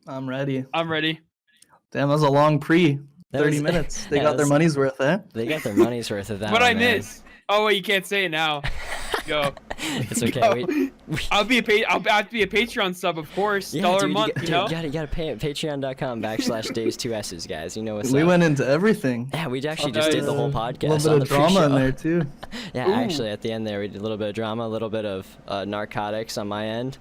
I'm ready. I'm ready. Damn, that was a long pre. That 30 was- minutes. They yeah, got their that's- money's worth, eh? They got their money's worth of that. What one, I man. miss? Oh wait, you can't say it now. Go. It's okay. Go. I'll have to be a Patreon sub, of course. Yeah, $1 dude, a month, you gotta pay it. Patreon.com/days2s's, guys. You know what's We up. went into everything. Yeah, we actually Oh, just did the whole A podcast. little bit on of the drama in pre-show. there, too. Yeah, Ooh. actually, at the end there, we did a little bit of drama, a little bit of narcotics on my end.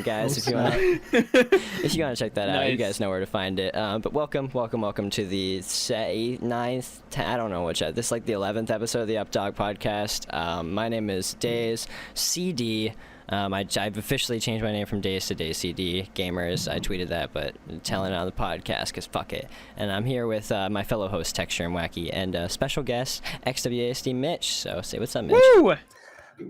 Guys, if you want to check that out, you Nice. guys know where to find it. But welcome to the 9th, I don't know which, this is like the 11th episode of the Updog Podcast. My name is Days CD. I've officially changed my name from Days to Days CD. Gamers, I tweeted that, but telling it on the podcast because fuck it. And I'm here with my fellow host Texture and Wacky and special guest xWASDMitch. So say what's up, Mitch. Woo!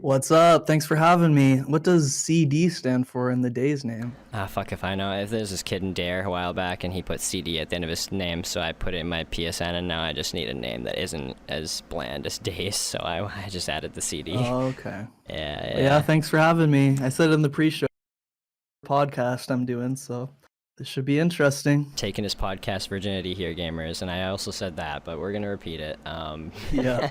What's up? Thanks for having me. What does CD stand for in the day's name? Ah, fuck if I know. If there's this kid in Dare a while back and he put CD at the end of his name, so I put it in my PSN, and now I just need a name that isn't as bland as Days, so I just added the CD. Oh, okay. Yeah. Thanks for having me. I said in the pre-show podcast I'm doing, so this should be interesting. Taking his podcast virginity here, gamers, and I also said that, but we're gonna repeat it. Yeah.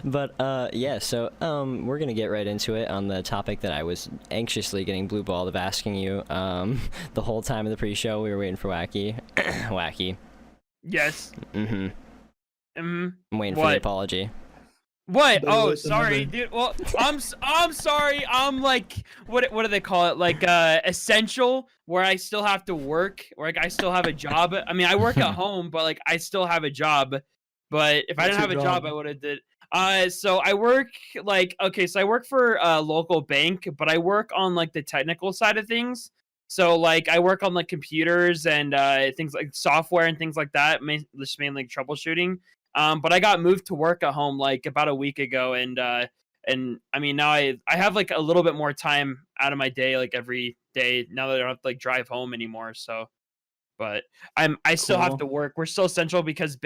But yeah, so we're gonna get right into it on the topic that I was anxiously getting blue balled of asking you the whole time of the pre-show. We were waiting for Wacky. Wacky. Yes. I'm waiting for What? the apology. What? Better Oh, late than sorry, never. dude. Well, I'm sorry. I'm like, what do they call it? Like essential, where I still have to work, or like I still have a job. I mean, I work at home, but like I still have a job. But if I What's didn't have a your job, job? I would have did. So I work so I work for a local bank, but I work on like the technical side of things. So like I work on like computers and things like software and things like that, just mainly troubleshooting. But I got moved to work at home like about a week ago, and I mean now I have like a little bit more time out of my day, like every day now that I don't have to like drive home anymore. So, but I still have Cool. to work. We're still essential because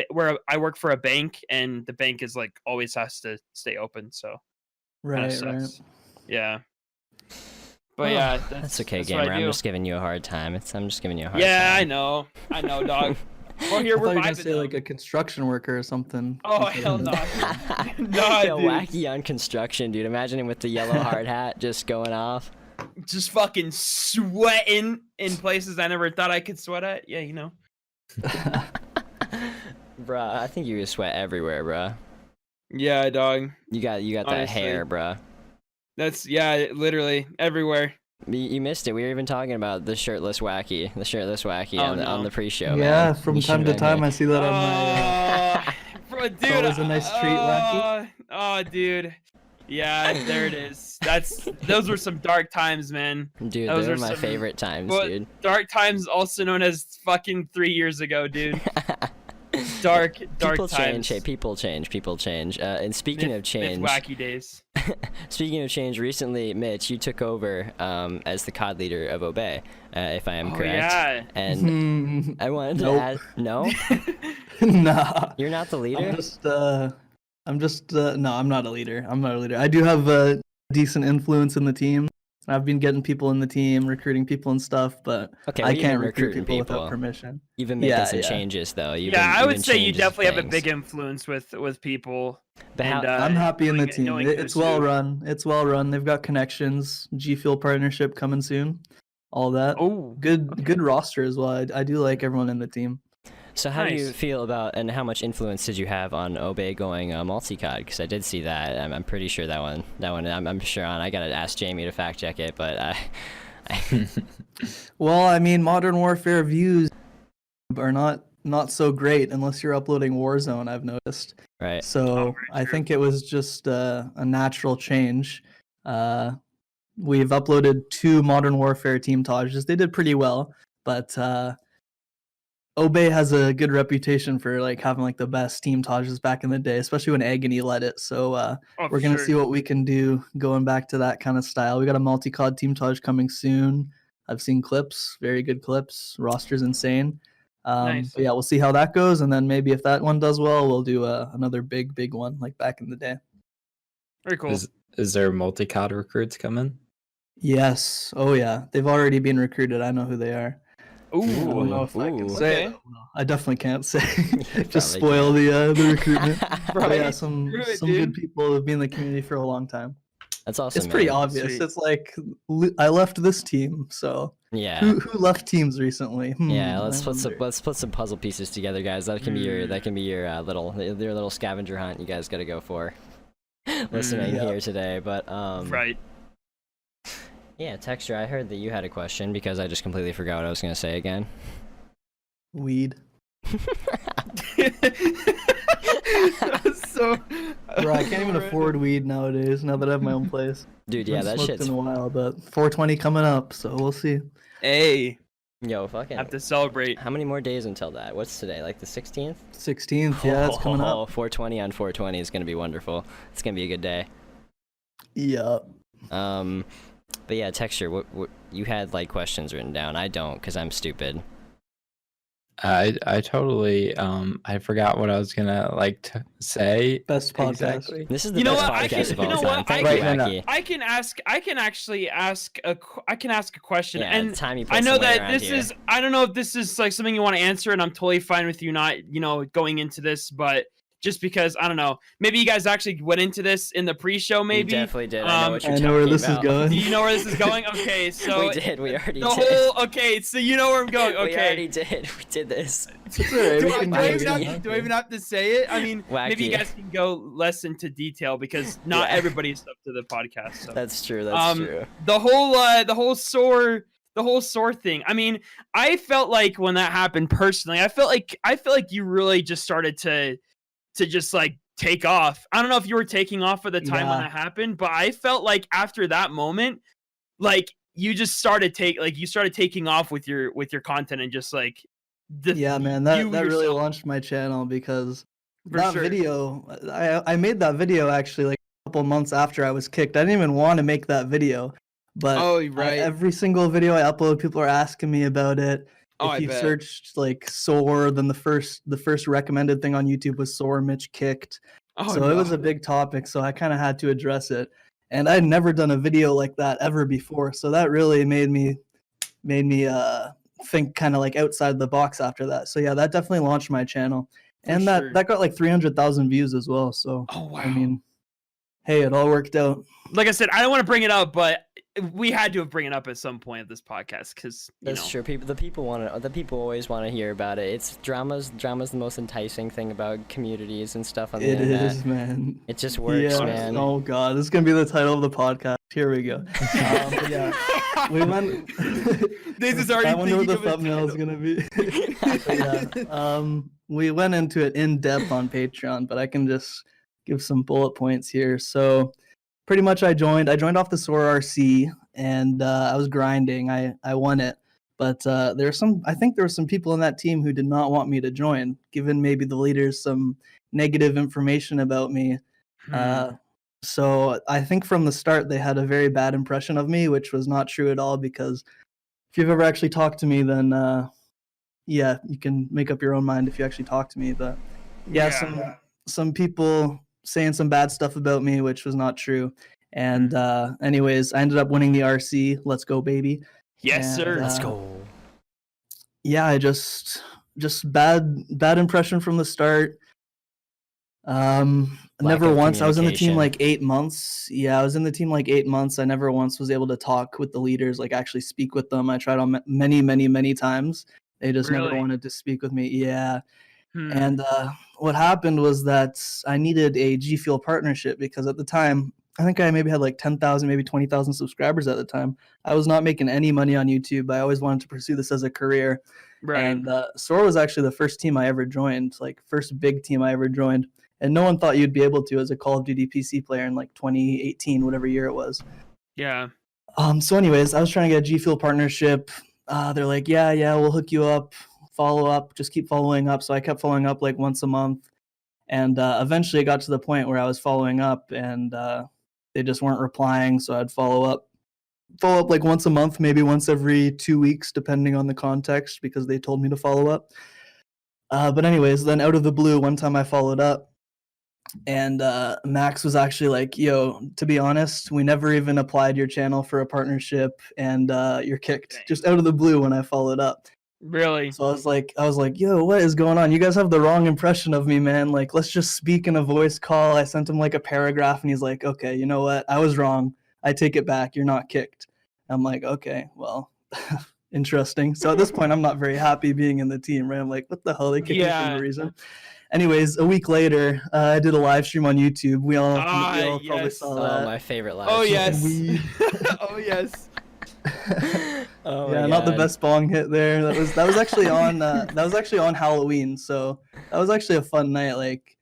I work for a bank, and the bank is like always has to stay open. So Right, kinda right. sucks. Yeah. But Well, yeah, that's okay, that's what I gamer. I'm do. just giving you a hard time. I'm just giving you a hard Yeah, time. I know, dog. Well, here I thought we're you were gonna vibing. say like though. a construction worker or something. Oh hell no! No, Yo, dude. Wacky on construction, dude. Imagine him with the yellow hard hat just going off. Just fucking sweating in places I never thought I could sweat at. Yeah, you know. Bruh, I think you just sweat everywhere, bruh. Yeah, dog. You got that Honestly. hair, bruh. That's literally everywhere. You missed it. We were even talking about the shirtless Wacky Oh, on the pre-show. Yeah, man. from You time should've to been time here. I see that on my. Bro, dude. always a nice treat, Wacky. Oh, dude. Yeah, there it is. Those were some dark times, man. Dude, those those are are my some- favorite times, But dude. dark times, also known as fucking 3 years ago, dude. Dark People times. change. Hey, people change. And speaking of Myth change, wacky days. speaking of change, recently, Mitch, you took over as the COD leader of Obey, if I am Oh, correct. yeah. And I wanted to Nope. add, no, Nah. you're not the leader. I'm just no, I'm not a leader. I do have a decent influence in the team. I've been getting people in the team, recruiting people and stuff, but Okay, I well, you've can't been recruit recruiting people people. without permission. You've been making Yeah, some yeah. changes, though. I would say you definitely have a big influence with people. But how, and, I'm happy in the knowing- team. knowing It's who's well who. run. It's well run. They've got connections. G Fuel partnership coming soon. All that. Oh, Good roster as well. I do like everyone in the team. so how do you nice. feel about, and how much influence did you have on Obey going multi-COD? Because I did see that. I'm pretty sure that one I'm sure on. I gotta ask Jamie to fact check it, but Well, I mean, Modern Warfare views are not so great unless you're uploading Warzone, I've noticed. right. So I think it was just a natural change. We've uploaded 2 Modern Warfare team Tages. They did pretty well, but Obey has a good reputation for like having like the best team Tages back in the day, especially when Agony led it. So Oh, we're gonna see what we can do going back to that kind of style. We got a multi-COD team Taj coming soon. I've seen clips, very good clips. Roster's insane. Nice. But yeah, we'll see how that goes, and then maybe if that one does well, we'll do another big one like back in the day. Very cool. Is there multi-COD recruits coming? Yes. Oh yeah, they've already been recruited. I know who they are. I don't know if I can say Okay. it. No, I definitely can't say. Probably Just spoil the recruitment. But yeah, Right. some Screw it, some dude. good people have been in the community for a long time. That's awesome. It's pretty man. obvious. Sweet. It's like I left this team, so Yeah. who left teams recently? Yeah, I let's put wonder. some puzzle pieces together, guys. That can be your little scavenger hunt you guys got to go for. Listening Yeah. here today, but Right. yeah, Texture. I heard that you had a question because I just completely forgot what I was gonna say again. Weed. So, Bro, I can't even afford weed nowadays. Now that I have my own place. Dude, yeah, Haven't that smoked shit's in a while, but 420 coming up, so we'll see. Hey, yo fucking. have to celebrate. How many more days until that? What's today? Like the 16th? 16th, yeah, it's coming up. 420 on 420 is gonna be wonderful. It's gonna be a good day. Yeah. But yeah, Texture. What you had like questions written down? I don't, cause I'm stupid. I totally I forgot what I was gonna say. Best podcast. Exactly. This is the You know best what? I podcast can- of all you know time. what? Thank I you, can- Wacky. I can actually ask a question, Yeah, and time you put I know some weight that around this here. is. I don't know if this is like something you want to answer, and I'm totally fine with you not, going into this, but just because I don't know, maybe you guys actually went into this in the pre-show, maybe. You definitely did. I know what you're I know where talking this is about. going. Do you know where this is going? Okay, so We did. We already the did. whole. Okay, so you know where I'm going. We already Okay. did. We did this. It's alright, Do we I, can do, do I it even again. have, do I even have to say it? I mean, maybe you Wacky. guys can go less into detail because not Yeah. everybody's up to the podcast. So. That's true. That's true. The whole sore thing. I mean, I felt like when that happened personally, I felt like you really just started to just like take off. I don't know if you were taking off at the time when Yeah. that happened, but I felt like after that moment, like you just started taking off with your content and just like Yeah, man, that you really yourself, launched my channel because for that sure. video, I made that video actually like a couple months after I was kicked. I didn't even want to make that video, but every single video I upload, people are asking me about it. Oh, If I you bet. searched like sore, then the first recommended thing on YouTube was MITCH kicked. Oh, So no. it was a big topic, so I kind of had to address it. And I'd never done a video like that ever before, so that really made me think kind of like outside the box after that. So yeah, that definitely launched my channel. And sure. that got like 300,000 views as well. So Oh wow. I mean, hey, it all worked out. Like I said, I don't want to bring it up, but we had to bring it up at some point of this podcast because That's true. The people always want to hear about it. It's drama's the most enticing thing about communities and stuff on the It internet. is, man. It just works, Yeah. man. Oh god, this is gonna be the title of the podcast. Here we go. But yeah, we went. This is already I wonder what the thinking of a thumbnail is gonna be. But yeah, we went into it in depth on Patreon, but I can just give some bullet points here. So, pretty much, I joined off the SOAR RC, and I was grinding. I won it, but I think there were some people in that team who did not want me to join, given maybe the leaders some negative information about me. So I think from the start they had a very bad impression of me, which was not true at all, because if you've ever actually talked to me, then yeah, you can make up your own mind if you actually talk to me. But yeah, some people saying some bad stuff about me, which was not true. And anyways, I ended up winning the RC. Let's go, baby. Yes, And, sir. Let's go. Yeah, I just bad impression from the start. Never of once. I was in the team communication. like 8 months. Yeah, I was in the team like 8 months. I never once was able to talk with the leaders, like actually speak with them. I tried on many times. They just never Really? wanted to speak with me. Yeah. Hmm. And what happened was that I needed a G Fuel partnership, because at the time, I think I maybe had like 10,000, maybe 20,000 subscribers at the time. I was not making any money on YouTube. I always wanted to pursue this as a career. Right. And SOAR was actually the first team I ever joined, like first big team I ever joined. And no one thought you'd be able to as a Call of Duty PC player in like 2018, whatever year it was. Yeah. So anyways, I was trying to get a G Fuel partnership. They're like, yeah, we'll hook you up, follow up, just keep following up. So I kept following up like once a month. And eventually it got to the point where I was following up and they just weren't replying. So I'd follow up like once a month, maybe once every 2 weeks, depending on the context, because they told me to follow up. But anyways, then out of the blue, one time I followed up, and Max was actually like, yo, to be honest, we never even applied your channel for a partnership, and you're kicked. Dang. Just out of the blue when I followed up. Really? So I was like, yo, what is going on? You guys have the wrong impression of me, man. Like, let's just speak in a voice call. I sent him like a paragraph and he's like, okay, you know what? I was wrong. I take it back. You're not kicked. I'm like, okay, well, interesting. So at this point, I'm not very happy being in the team, right? I'm like, what the hell? They kicked me for Yeah. no reason. Anyways, a week later, I did a live stream on YouTube. We all probably yes. saw Oh, that. my favorite live. Oh stream. yes. Weed. Oh yes. Oh Yeah, my not the God. best bong hit there. That was actually on Halloween, so that was actually a fun night. Like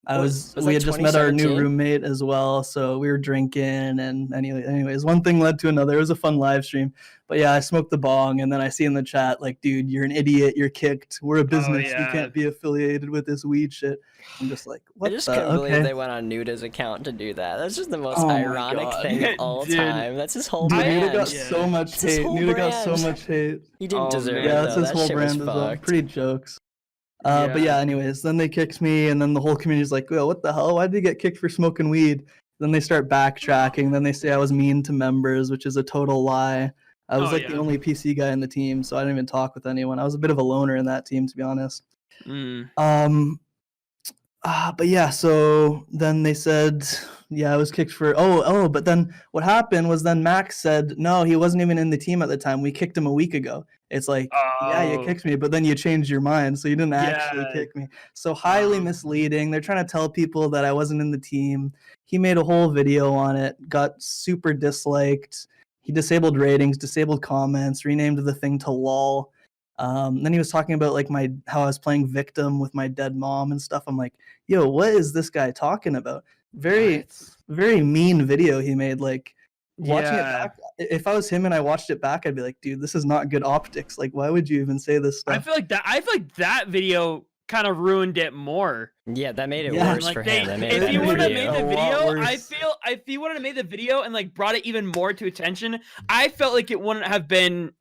Was we that had just met our new 2017? roommate as well, so we were drinking and anyways, one thing led to another. It was a fun live stream. But yeah, I smoked the bong and then I see in the chat like, dude, you're an idiot, you're kicked. We're a business. You yeah. can't be affiliated with this weed shit. I'm just like, I what just the couldn't believe okay. they went on Nuda's account to do that. That's just the most Oh my ironic God. thing of all Dude. time. That's his whole Dude, brand. Nuda got Yeah. so much It's his hate. whole Nuda got so brand. much hate. He didn't Oh, deserve man. it. Yeah, that's though. his That whole shit was brand as well. fucked. Pretty jokes. But yeah, anyways, then they kicked me, and then the whole community's like, "Well, what the hell? Why did he get kicked for smoking weed?" Then they start backtracking. Then they say I was mean to members, which is a total lie. I was Oh, like yeah. the only PC guy in the team, so I didn't even talk with anyone. I was a bit of a loner in that team, to be honest. Mm. But yeah, so then they said, yeah, I was kicked for but then what happened was then Max said, no, he wasn't even in the team at the time. We kicked him a week ago. It's like, yeah, you Oh. kicked me, but then you changed your mind, so you didn't actually Yeah. kick me. So highly misleading. They're trying to tell people that I wasn't in the team. He made a whole video on it, got super disliked. He disabled ratings, disabled comments, renamed the thing to LOL. Then he was talking about like how I was playing victim with my dead mom and stuff. I'm like, yo, what is this guy talking about? Very mean video he made. Like watching it Yeah. back, if I was him and I watched it back, I'd be like, dude, this is not good optics. Like, why would you even say this I stuff? feel like that video kind of ruined it more. Yeah, that made it Yeah. worse Like for they, him. That made if it he better would for have you. made the A lot video, worse. I feel if he would have made the video and like brought it even more to attention, I felt like it wouldn't have been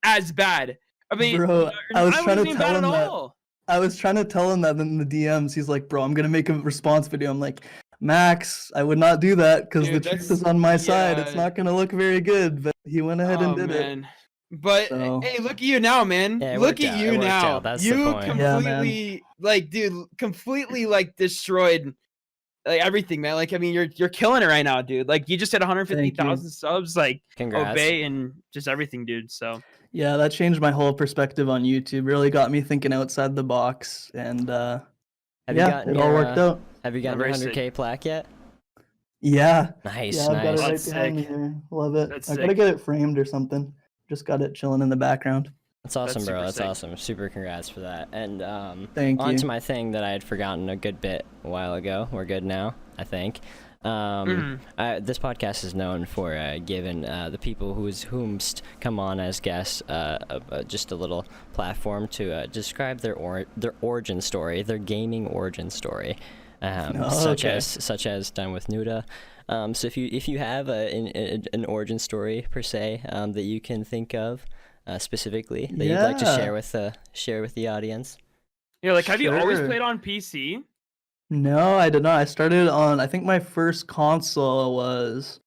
as bad. I mean, Bro, I was trying wasn't to even tell bad him at that. all. I was trying to tell him that in the DMs. He's like, bro, I'm gonna make a response video. I'm like, Max, I would not do that because the Dude, truth that's- is on my side. It's yeah. not gonna look very good. But he went ahead and did it. But So- hey, look at you now, man. Yeah, it look worked at out. It you worked now. out. That's the you point. Yeah, man. completely like, dude, completely like destroyed like everything, man. Like, I mean, you're killing it right now, dude. Like, you just hit 150,000 subs. Like, Congrats. obey and just everything, dude. So Yeah, that changed my whole perspective on YouTube. Really got me thinking outside the box, and Have you yeah, gotten it all your, worked out. Have you gotten your Very sick. 100K plaque yet? Yeah, Nice, yeah, I've got it nice. right That's behind me sick. here. Love it. That's I gotta sick. get it framed or something. Just got it chilling in the background. That's awesome, bro. super That's sick. awesome. Super congrats for that. And Thank on you. to my thing that I had forgotten a good bit a while ago. We're good now, I think. This podcast is known for giving the people whomst come on as guests just a little platform to describe their origin story, their gaming origin story, such as done with Nuda. So if you have an origin story per se that you can think of specifically that you'd like to share with the audience. yeah, like, have you always Sure. played on PC? No, I did not. I started on, I think my first console was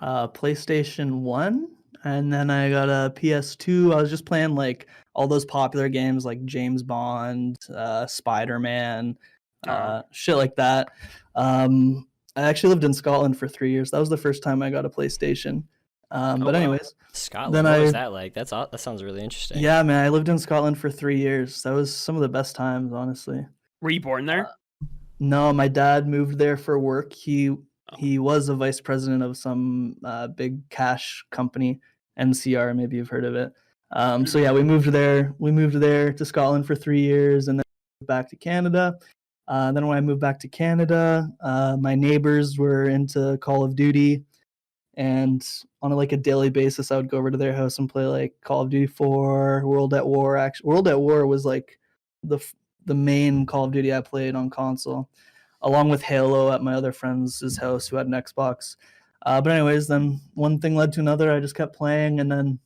PlayStation 1, and then I got a PS2. I was just playing like all those popular games like James Bond, Spider-Man, shit like that. I actually lived in Scotland for 3 years. That was the first time I got a PlayStation. But wow. anyways, Scotland, Then what was I- that like? That sounds really interesting. yeah, man, I lived in Scotland for 3 years. That was some of the best times, honestly. Were you born there? No, my dad moved there for work. He was a vice president of some big cash company, NCR. Maybe you've heard of it. So yeah, we moved there. We moved there to Scotland for 3 years, and then back to Canada. Then when I moved back to Canada, my neighbors were into Call of Duty, and on a daily basis, I would go over to their house and play like Call of Duty 4, World at War. Actually, World at War was like the main Call of Duty I played on console, along with Halo at my other friend's house who had an Xbox. But anyways, then one thing led to another. I just kept playing, and then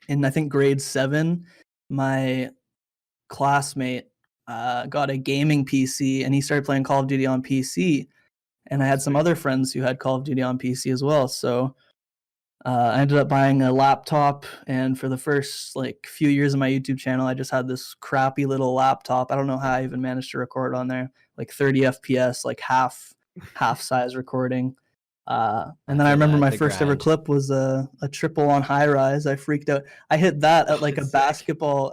in I think grade 7, my classmate got a gaming PC, and he started playing Call of Duty on PC. And I had some other friends who had Call of Duty on PC as well. So I ended up buying a laptop, and for the first like few years of my YouTube channel, I just had this crappy little laptop. I don't know how I even managed to record on there, like 30 FPS, like half size recording. And then I remember my first ever clip was a triple on high rise. I freaked out. I hit that at like a basketball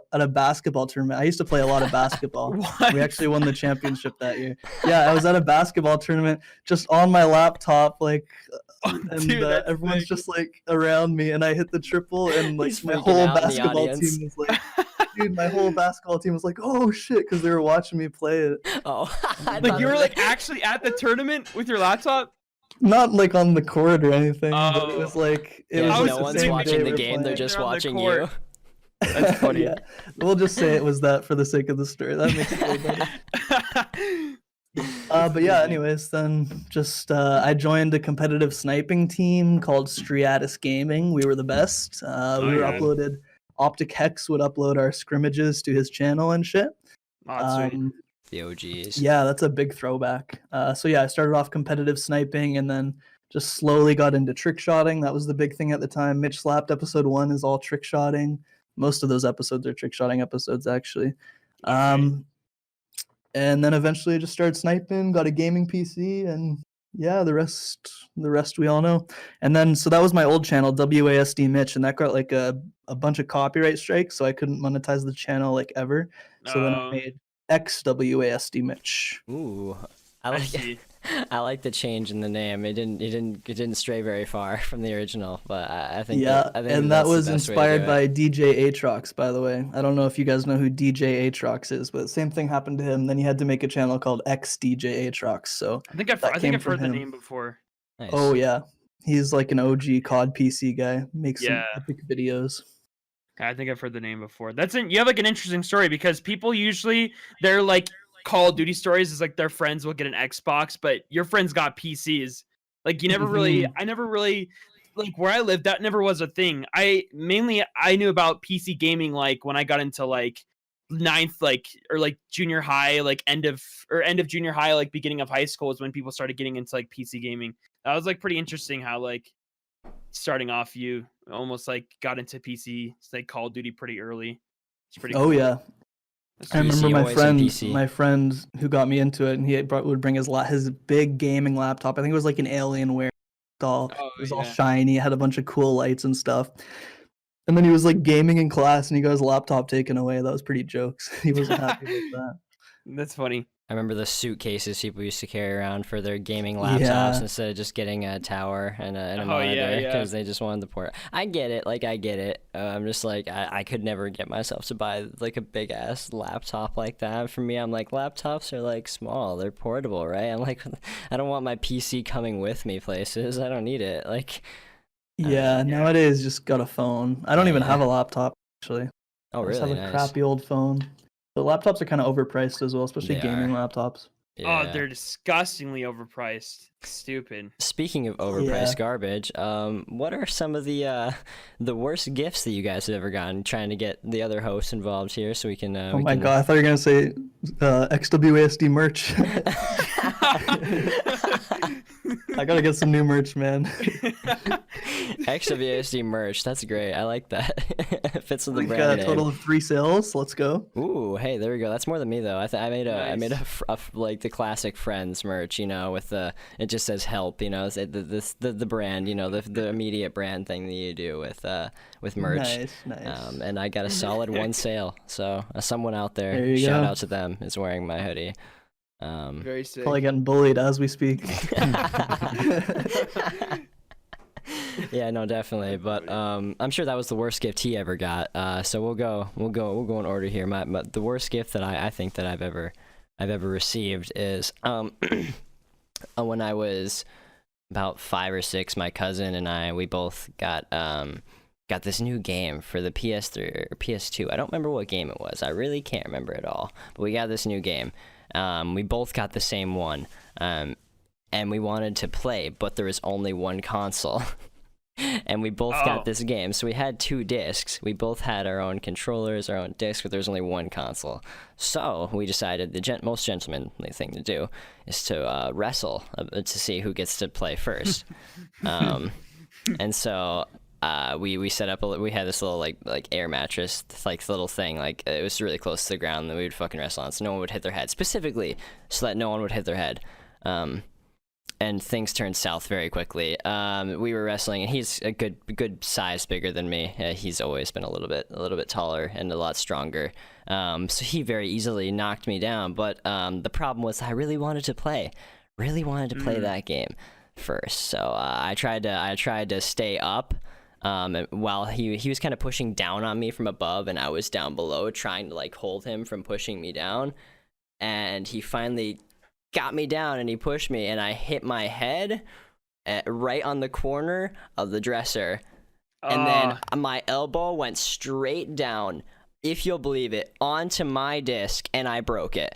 tournament. I used to play a lot of basketball. We actually won the championship that year. Yeah, I was at a basketball tournament just on my laptop, like, and everyone's just like around me, and I hit the triple, and like my whole basketball team was like, dude, my whole basketball team was like, oh shit, because they were watching me play it. Oh, like you were like actually at the tournament with your laptop? Not like on the court or anything, but it was like was like no one's watching the game; they're just watching you. That's funny. Yeah, we'll just say it was that for the sake of the story. That makes it better. But yeah, anyways, then just I joined a competitive sniping team called Striatus Gaming. We were the best. We were uploaded. Optic Hex would upload our scrimmages to his channel and shit. Sweet. The OGs. Yeah, that's a big throwback. So yeah, I started off competitive sniping and then just slowly got into trick shotting. That was the big thing at the time. Mitch Slapped episode 1 is all trick shotting. Most of those episodes are trick shotting episodes, actually. And then eventually I just started sniping, got a gaming PC, and yeah, the rest we all know. And then so that was my old channel, xWASDMitch, and that got like a bunch of copyright strikes, so I couldn't monetize the channel like ever. So then I made xWASDMitch. Ooh, I like the change in the name. It didn't stray very far from the original, but I think that was inspired by DJ Aatrox, by the way. I don't know if you guys know who DJ Aatrox is, but same thing happened to him. Then he had to make a channel called XDJ Aatrox. So I think I've heard the name before. Nice. Oh yeah, he's like an OG COD PC guy. Makes some epic videos. I think I've heard the name before. You have like an interesting story because people usually they're like Call of Duty stories is like their friends will get an Xbox, but your friends got PCs. Like you never really, I never really like where I lived. That never was a thing. I knew about PC gaming like when I got into like ninth, like or like junior high, like end of junior high, like beginning of high school is when people started getting into like PC gaming. That was like pretty interesting how like starting off you almost like got into PC like Call of Duty pretty early. It's pretty cool. Yeah. I remember my friend who got me into it, and he would bring his big gaming laptop. I think it was like an Alienware doll. It was all shiny, it had a bunch of cool lights and stuff. And then he was like gaming in class, and he got his laptop taken away. That was pretty jokes. He wasn't happy with that. That's funny. I remember the suitcases people used to carry around for their gaming laptops instead of just getting a tower and a monitor because they just wanted the port. I get it. I'm just like, I could never get myself to buy like a big ass laptop like that. For me, I'm like, laptops are like small. They're portable, right? I'm like, I don't want my PC coming with me places. I don't need it. Like, nowadays just got a phone. I don't even have a laptop actually. Oh, really? I just have a crappy old phone. But laptops are kind of overpriced as well, especially gaming laptops. Yeah. Oh, they're disgustingly overpriced. Stupid. Speaking of overpriced garbage, what are some of the worst gifts that you guys have ever gotten? Trying to get the other hosts involved here so we can. God, I thought you were gonna say xWASD merch. I gotta get some new merch, man. xWASD merch, that's great. I like that. Fits with the brand name. A total of 3 sales. Let's go. Ooh, hey, there we go. That's more than me though. I made a like the classic Friends merch, you know, with it just says help, you know, the brand, you know, the immediate brand thing that you do with merch. Nice. And I got a solid 1 sale. So someone out there, shout out to them, is wearing my hoodie. Very sick. Probably getting bullied as we speak. Yeah, no, definitely. But I'm sure that was the worst gift he ever got. So we'll go in order here. The worst gift that I think that I've ever received is when I was about 5 or 6. My cousin and we both got this new game for the PS3 or PS2. I don't remember what game it was. I really can't remember at all. But we got this new game. We both got the same one, and we wanted to play, but there was only one console. And we both got this game, so we had 2 discs. We both had our own controllers, our own discs, but there was only one console. So we decided the most gentlemanly thing to do is to wrestle to see who gets to play first. And so we set up we had this little like air mattress, like little thing, like it was really close to the ground that we would fucking wrestle on, so no one would hit their head, specifically so that no one would hit their head. And things turned south very quickly. We were wrestling, and he's a good size bigger than me. He's always been a little bit taller and a lot stronger. So he very easily knocked me down. But the problem was I really wanted to play that game first. So I tried to stay up. While he was kind of pushing down on me from above, and I was down below trying to like hold him from pushing me down, and he finally got me down and he pushed me, and I hit my head right on the corner of the dresser, and then my elbow went straight down, if you'll believe it, onto my disc, and I broke it.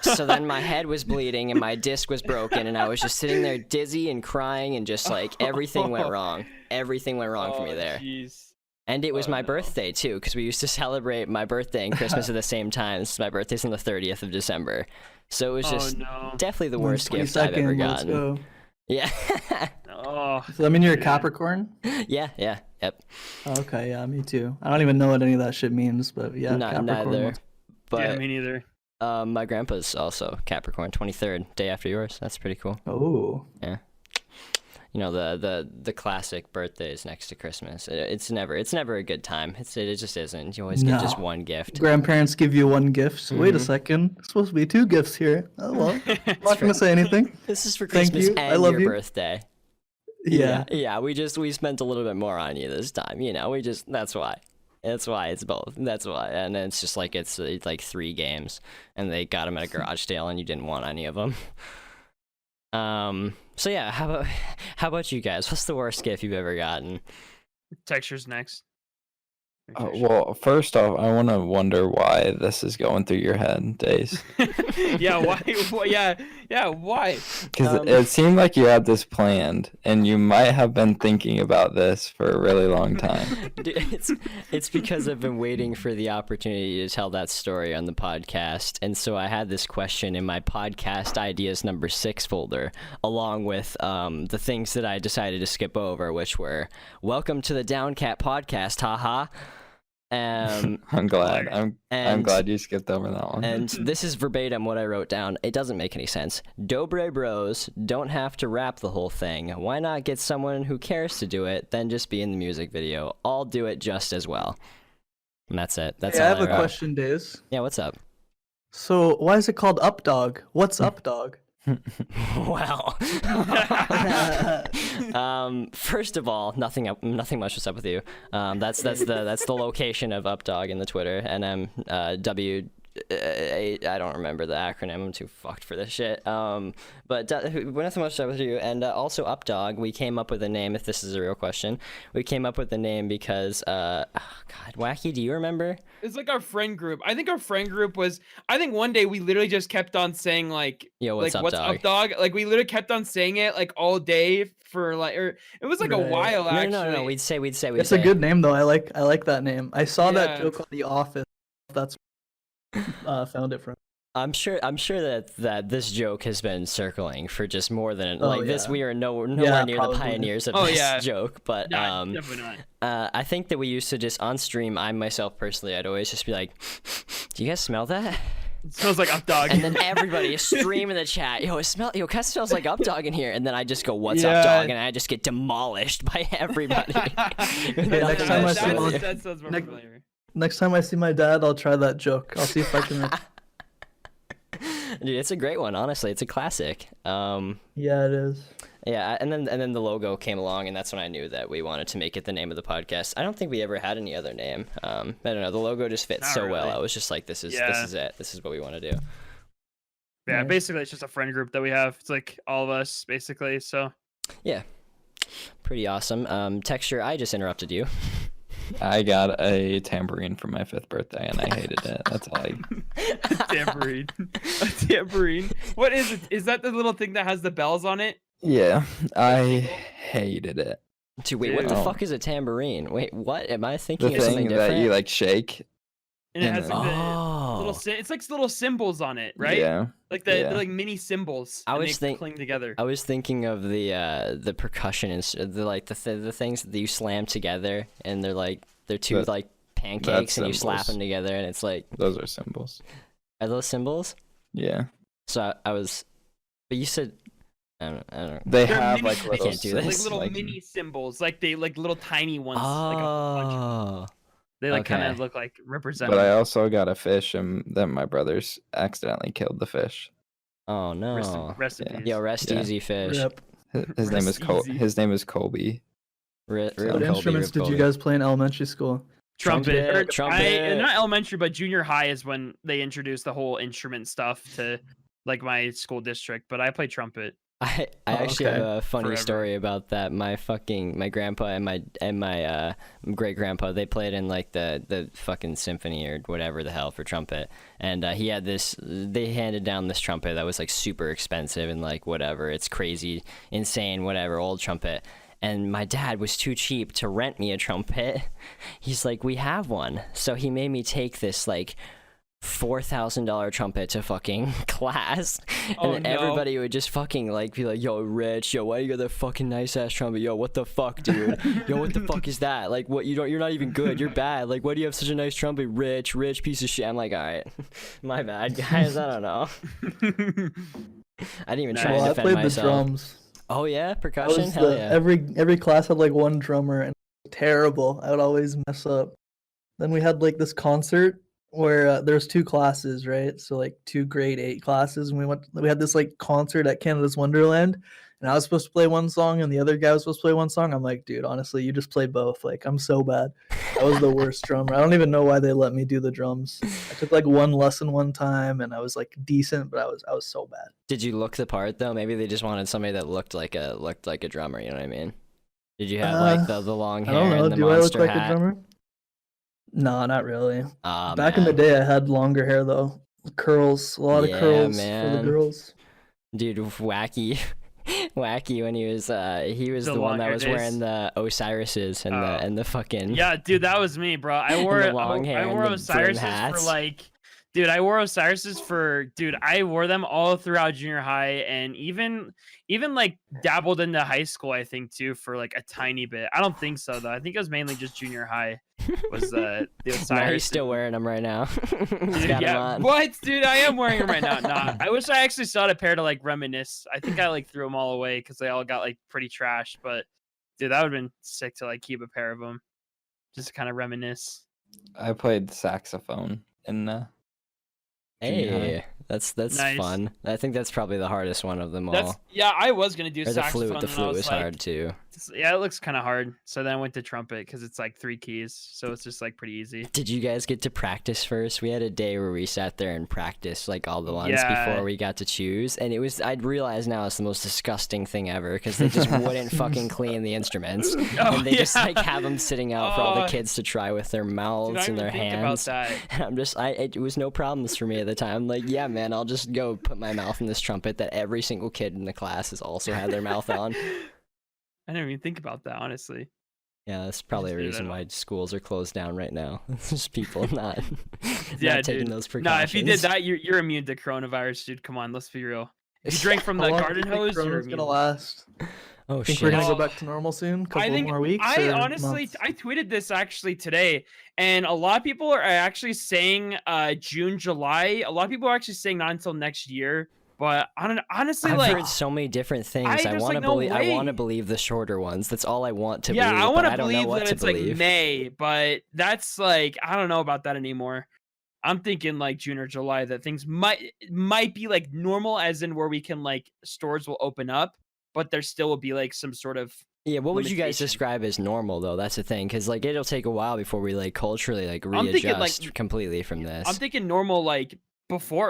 So then my head was bleeding and my disc was broken, and I was just sitting there dizzy and crying, and just like everything went wrong for me there. Geez. And it was my birthday too, because we used to celebrate my birthday and Christmas at the same time. So my birthday's on the 30th of December, so it was just definitely the worst gift I've ever gotten. Yeah. So that mean you're a Capricorn? Yeah, yep. Okay, yeah, me too. I don't even know what any of that shit means, but yeah, Capricorn. Neither. But yeah, me neither. My grandpa's also Capricorn, 23rd, day after yours. That's pretty cool. Oh. Yeah. You know, the classic birthdays next to Christmas. It's never a good time. It just isn't. You always get just one gift. Grandparents give you one gift. Wait a second, it's supposed to be 2 gifts here. Oh well, I'm not gonna say anything. This is for Christmas and I love your birthday. Yeah. We spent a little bit more on you this time. You know, that's why. It's both. That's why. And it's just like it's like 3 games, and they got them at a garage sale, and you didn't want any of them. So yeah, how about you guys? What's the worst gift you've ever gotten? Texture's next. Well, first off, I want to wonder why this is going through your head, Days. Yeah, why? Yeah, why? Because it seemed like you had this planned, and you might have been thinking about this for a really long time. Dude, it's because I've been waiting for the opportunity to tell that story on the podcast, and so I had this question in my podcast ideas number 6 folder, along with the things that I decided to skip over, which were welcome to the Downcat podcast, haha. I'm glad. I'm glad you skipped over that one. And this is verbatim what I wrote down. It doesn't make any sense. Dobre bros don't have to rap the whole thing. Why not get someone who cares to do it, then just be in the music video? I'll do it just as well. And that's it. That's all I have a question, Days. Yeah, what's up? So why is it called Updog? What's Updog? Well, first of all, nothing much was up with you. That's the location of Updog in the Twitter, NMW. I don't remember the acronym. I'm too fucked for this shit. But nothing much up with you. And also Updog, we came up with a name. If this is a real question, we came up with the name because God, Wacky, do you remember? It's like our friend group. I think our friend group was. I think one day we literally just kept on saying like, "Yo, what's up, dog?" Like we literally kept on saying it like all day for like, or it was like a while actually. No. We'd say. It's a good name though. I like that name. I saw that joke on The Office. That's found it from. I'm sure that this joke has been circling for just more than this. We are nowhere near the pioneers of this joke, but definitely not. I think that we used to just on stream. I myself personally, I'd always just be like, "Do you guys smell that?" It smells like Updog. And then everybody is streaming in the chat. Yo, it kind of smells like Updog in here. And then I just go, "What's Updog?" And I just get demolished by everybody. Next time I see that sounds more familiar. Next time I see my dad, I'll try that joke. I'll see if I can. Dude, it's a great one. Honestly, it's a classic. Yeah, it is. Yeah, and then the logo came along, and that's when I knew that we wanted to make it the name of the podcast. I don't think we ever had any other name. I don't know. The logo just fits so well. I was just like, this is it. This is what we want to do. Yeah, basically, it's just a friend group that we have. It's like all of us, basically. So. Yeah. Pretty awesome. Texture, I just interrupted you. I got a tambourine for my 5th birthday, and I hated it. That's all I... A tambourine. A tambourine? What is it? Is that the little thing that has the bells on it? Yeah, I hated it. Dude, wait, what the fuck is a tambourine? Wait, what? Am I thinking the of something thing different? that you, like, shake. And it has like the It's like little symbols on it, right? Yeah. Like they're like mini symbols. I and was they cling together. I was thinking of the percussion and the things that you slam together, and they're two like pancakes, and you slap them together, and it's like those are symbols. Are those symbols? Yeah. So I was, but you said I don't know. They They're have mini- like I little, can't do this. like little mini symbols, like they like little tiny ones. Like a bunch of them. Oh, They like kind okay. of look like represent. but I also got a fish, and then my brothers accidentally killed the fish. oh no. Rest in Yeah. peace. Yo, rest Yeah. easy, fish. Rip. His name is Easy. His name is Colby. Rip, What rip What Kobe, instruments rip did you Kobe. guys play in elementary school? Trumpet. Or Trumpet. not elementary, but junior high is when they introduced the whole instrument stuff to like my school district. But I played trumpet. I Oh, actually okay. have a funny Forever. story about that. My grandpa and my great grandpa, they played in like the fucking symphony or whatever the hell for trumpet, and he had this. They handed down this trumpet that was like super expensive and like whatever. It's crazy, insane, whatever old trumpet. And my dad was too cheap to rent me a trumpet. He's like, we have one, so he made me take this like $4,000 trumpet to fucking class, Oh, and no. everybody would just fucking like be like, yo, Rich, yo, why you got that fucking nice ass trumpet? Yo, what the fuck, dude? Yo, what the fuck is that? Like, what, you're not even good, you're bad. Like, why do you have such a nice trumpet? Rich piece of shit. I'm like, all right, my bad, guys, I don't know. I didn't even try Well, to I defend played myself. the drums. Oh yeah, I percussion, was hell yeah. every class had like one drummer, and it was terrible. I would always mess up. Then we had like this concert where there's two classes, right? So like two grade 8 classes, and we had this like concert at Canada's Wonderland, and I was supposed to play one song, and the other guy was supposed to play one song. I'm like, dude, honestly, you just play both. Like, I'm so bad. I was the worst drummer. I don't even know why they let me do the drums. I took like one lesson one time, and I was like decent, but I was so bad. Did you look the part though? Maybe they just wanted somebody that looked like a drummer. You know what I mean? Did you have like the long I hair don't know. and the Do I look monster like hat? a drummer? No, not really. Aw, Back in the man. day, I had longer hair though, curls, a lot of Yeah, curls for man. the girls. Dude, wacky when he was The the one that long was hair wearing the Osiris's and the fucking Yeah, dude, that was me, bro. I wore the long hair I and wore the brim Osiris's for hats. like, dude, I wore Osiris's for, dude, I wore them all throughout junior high, and even like dabbled into high school, I think too, for like a tiny bit. I don't think so though. I think it was mainly just junior high. Was the Osiris? Nah, he's still wearing them right now. He's Dude, got 'em yeah, on. what, dude? I am wearing them right now. Nah, I wish I actually still had a pair to like reminisce. I think I like threw them all away because they all got like pretty trashed. But dude, that would have been sick to like keep a pair of them, just to kind of reminisce. I played saxophone in junior high. Hey, that's Nice. fun. I think that's probably the hardest one of them all. That's yeah. I was gonna do Or the saxophone. flute. The and I flute was was like, hard too. Yeah, it looks kind of hard. So then I went to trumpet because it's like 3 keys, so it's just like pretty easy. Did you guys get to practice first? We had a day where we sat there and practiced like all the ones Yeah. before we got to choose, and it was, I'd realize now it's the most disgusting thing ever because they just wouldn't fucking clean the instruments, Oh, and they just yeah. like have them sitting out for all the Oh. kids to try with their Dude, mouths I and their didn't think hands. about that. And I'm just, it was no problems for me at the time. I'm like, yeah, man, I'll just go put my mouth in this trumpet that every single kid in the class has also had their mouth on. I didn't even think about that, honestly. Yeah, that's probably a did it reason all. why schools are closed down right now. It's just people not, Yeah, not taking dude. those No, precautions. if you did that, you're immune to coronavirus, dude. Come on, let's be real. If you drank from How the long do garden you think hose, you're Corona's immune. gonna last? Oh Think shit! we're gonna go Oh. back to normal soon? Couple I think more weeks? I or honestly months? I tweeted this actually today, and a lot of people are actually saying June, July. A lot of people are actually saying not until next year. But honestly, I've like, heard so many different things. I I just, want to like, no believe. I want to way. believe the shorter ones. That's all I want to yeah, believe. I want but to I don't know believe what that to it's like believe. May, but that's like I don't know about that anymore. I'm thinking like June or July that things might be like normal, as in where we can like stores will open up, but there still will be like some sort of Yeah, what would you guys limitation. describe as normal though? That's the thing, because like it'll take a while before we like culturally like I'm thinking, readjust like, completely from this. I'm thinking normal like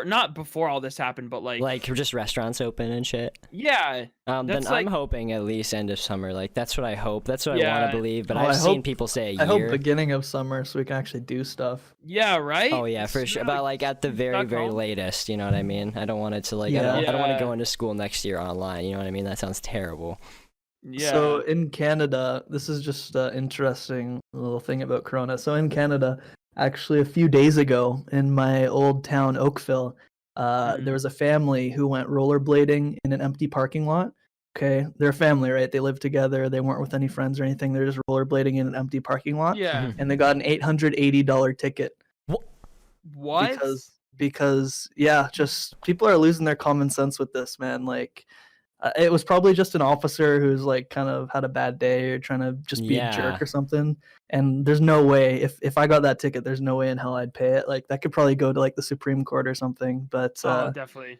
not before all this happened, but like just restaurants open and shit. yeah, Then That's, I'm like- hoping at least end of summer. Like that's what I hope. That's what I want Yeah. to believe. But Oh, I've I seen hope- people say a I hope year. beginning of summer so we can actually do stuff. yeah, right. Oh yeah, for sure. But like at the very, stuck very home. latest, you know what I mean? I don't want it to like Yeah. I don't want Yeah. to go into school next year online. You know what I mean? That sounds terrible. Yeah. So in Canada, this is just an interesting little thing about Corona. So in Canada, Actually, a few days ago in my old town, Oakville, there was a family who went rollerblading in an empty parking lot. Okay, they're a family, right? They live together. They weren't with any friends or anything. They're just rollerblading in an empty parking lot, Yeah. and they got an $880 ticket What? because yeah, just people are losing their common sense with this, man. Like, it was probably just an officer who's like kind of had a bad day or trying to just be a jerk or something. And there's no way if I got that ticket, there's no way in hell I'd pay it. Like that could probably go to like the Supreme Court or something. But Oh, definitely.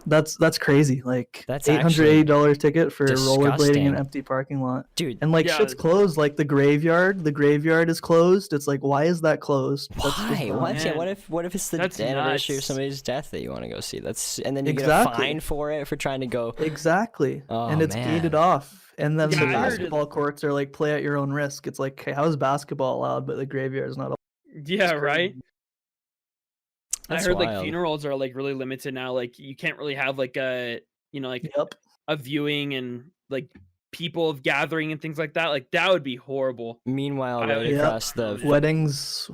that's crazy. Like That's $880 ticket for rollerblading in disgusting. an empty parking lot. Dude, And like Yeah. shit's closed. Like the graveyard is closed. It's like, why is that closed? That's just why? wrong. What? Yeah, Man. what if it's the That's anniversary of nuts. somebody's death that you want to go see? And then you get a Exactly. fine for it for trying to go. Exactly. Oh, And it's gated man. off. And then Yeah, the I heard it- basketball courts are like play at your own risk. It's like, hey, how is basketball allowed, but the graveyard is not allowed? Yeah, It's right. crazy. I That's heard like wild. funerals are like really limited now. Like you can't really have like a like Yep. a viewing and like people of gathering and things like that. Like that would be horrible. Meanwhile, I- right Yep. across the Weddings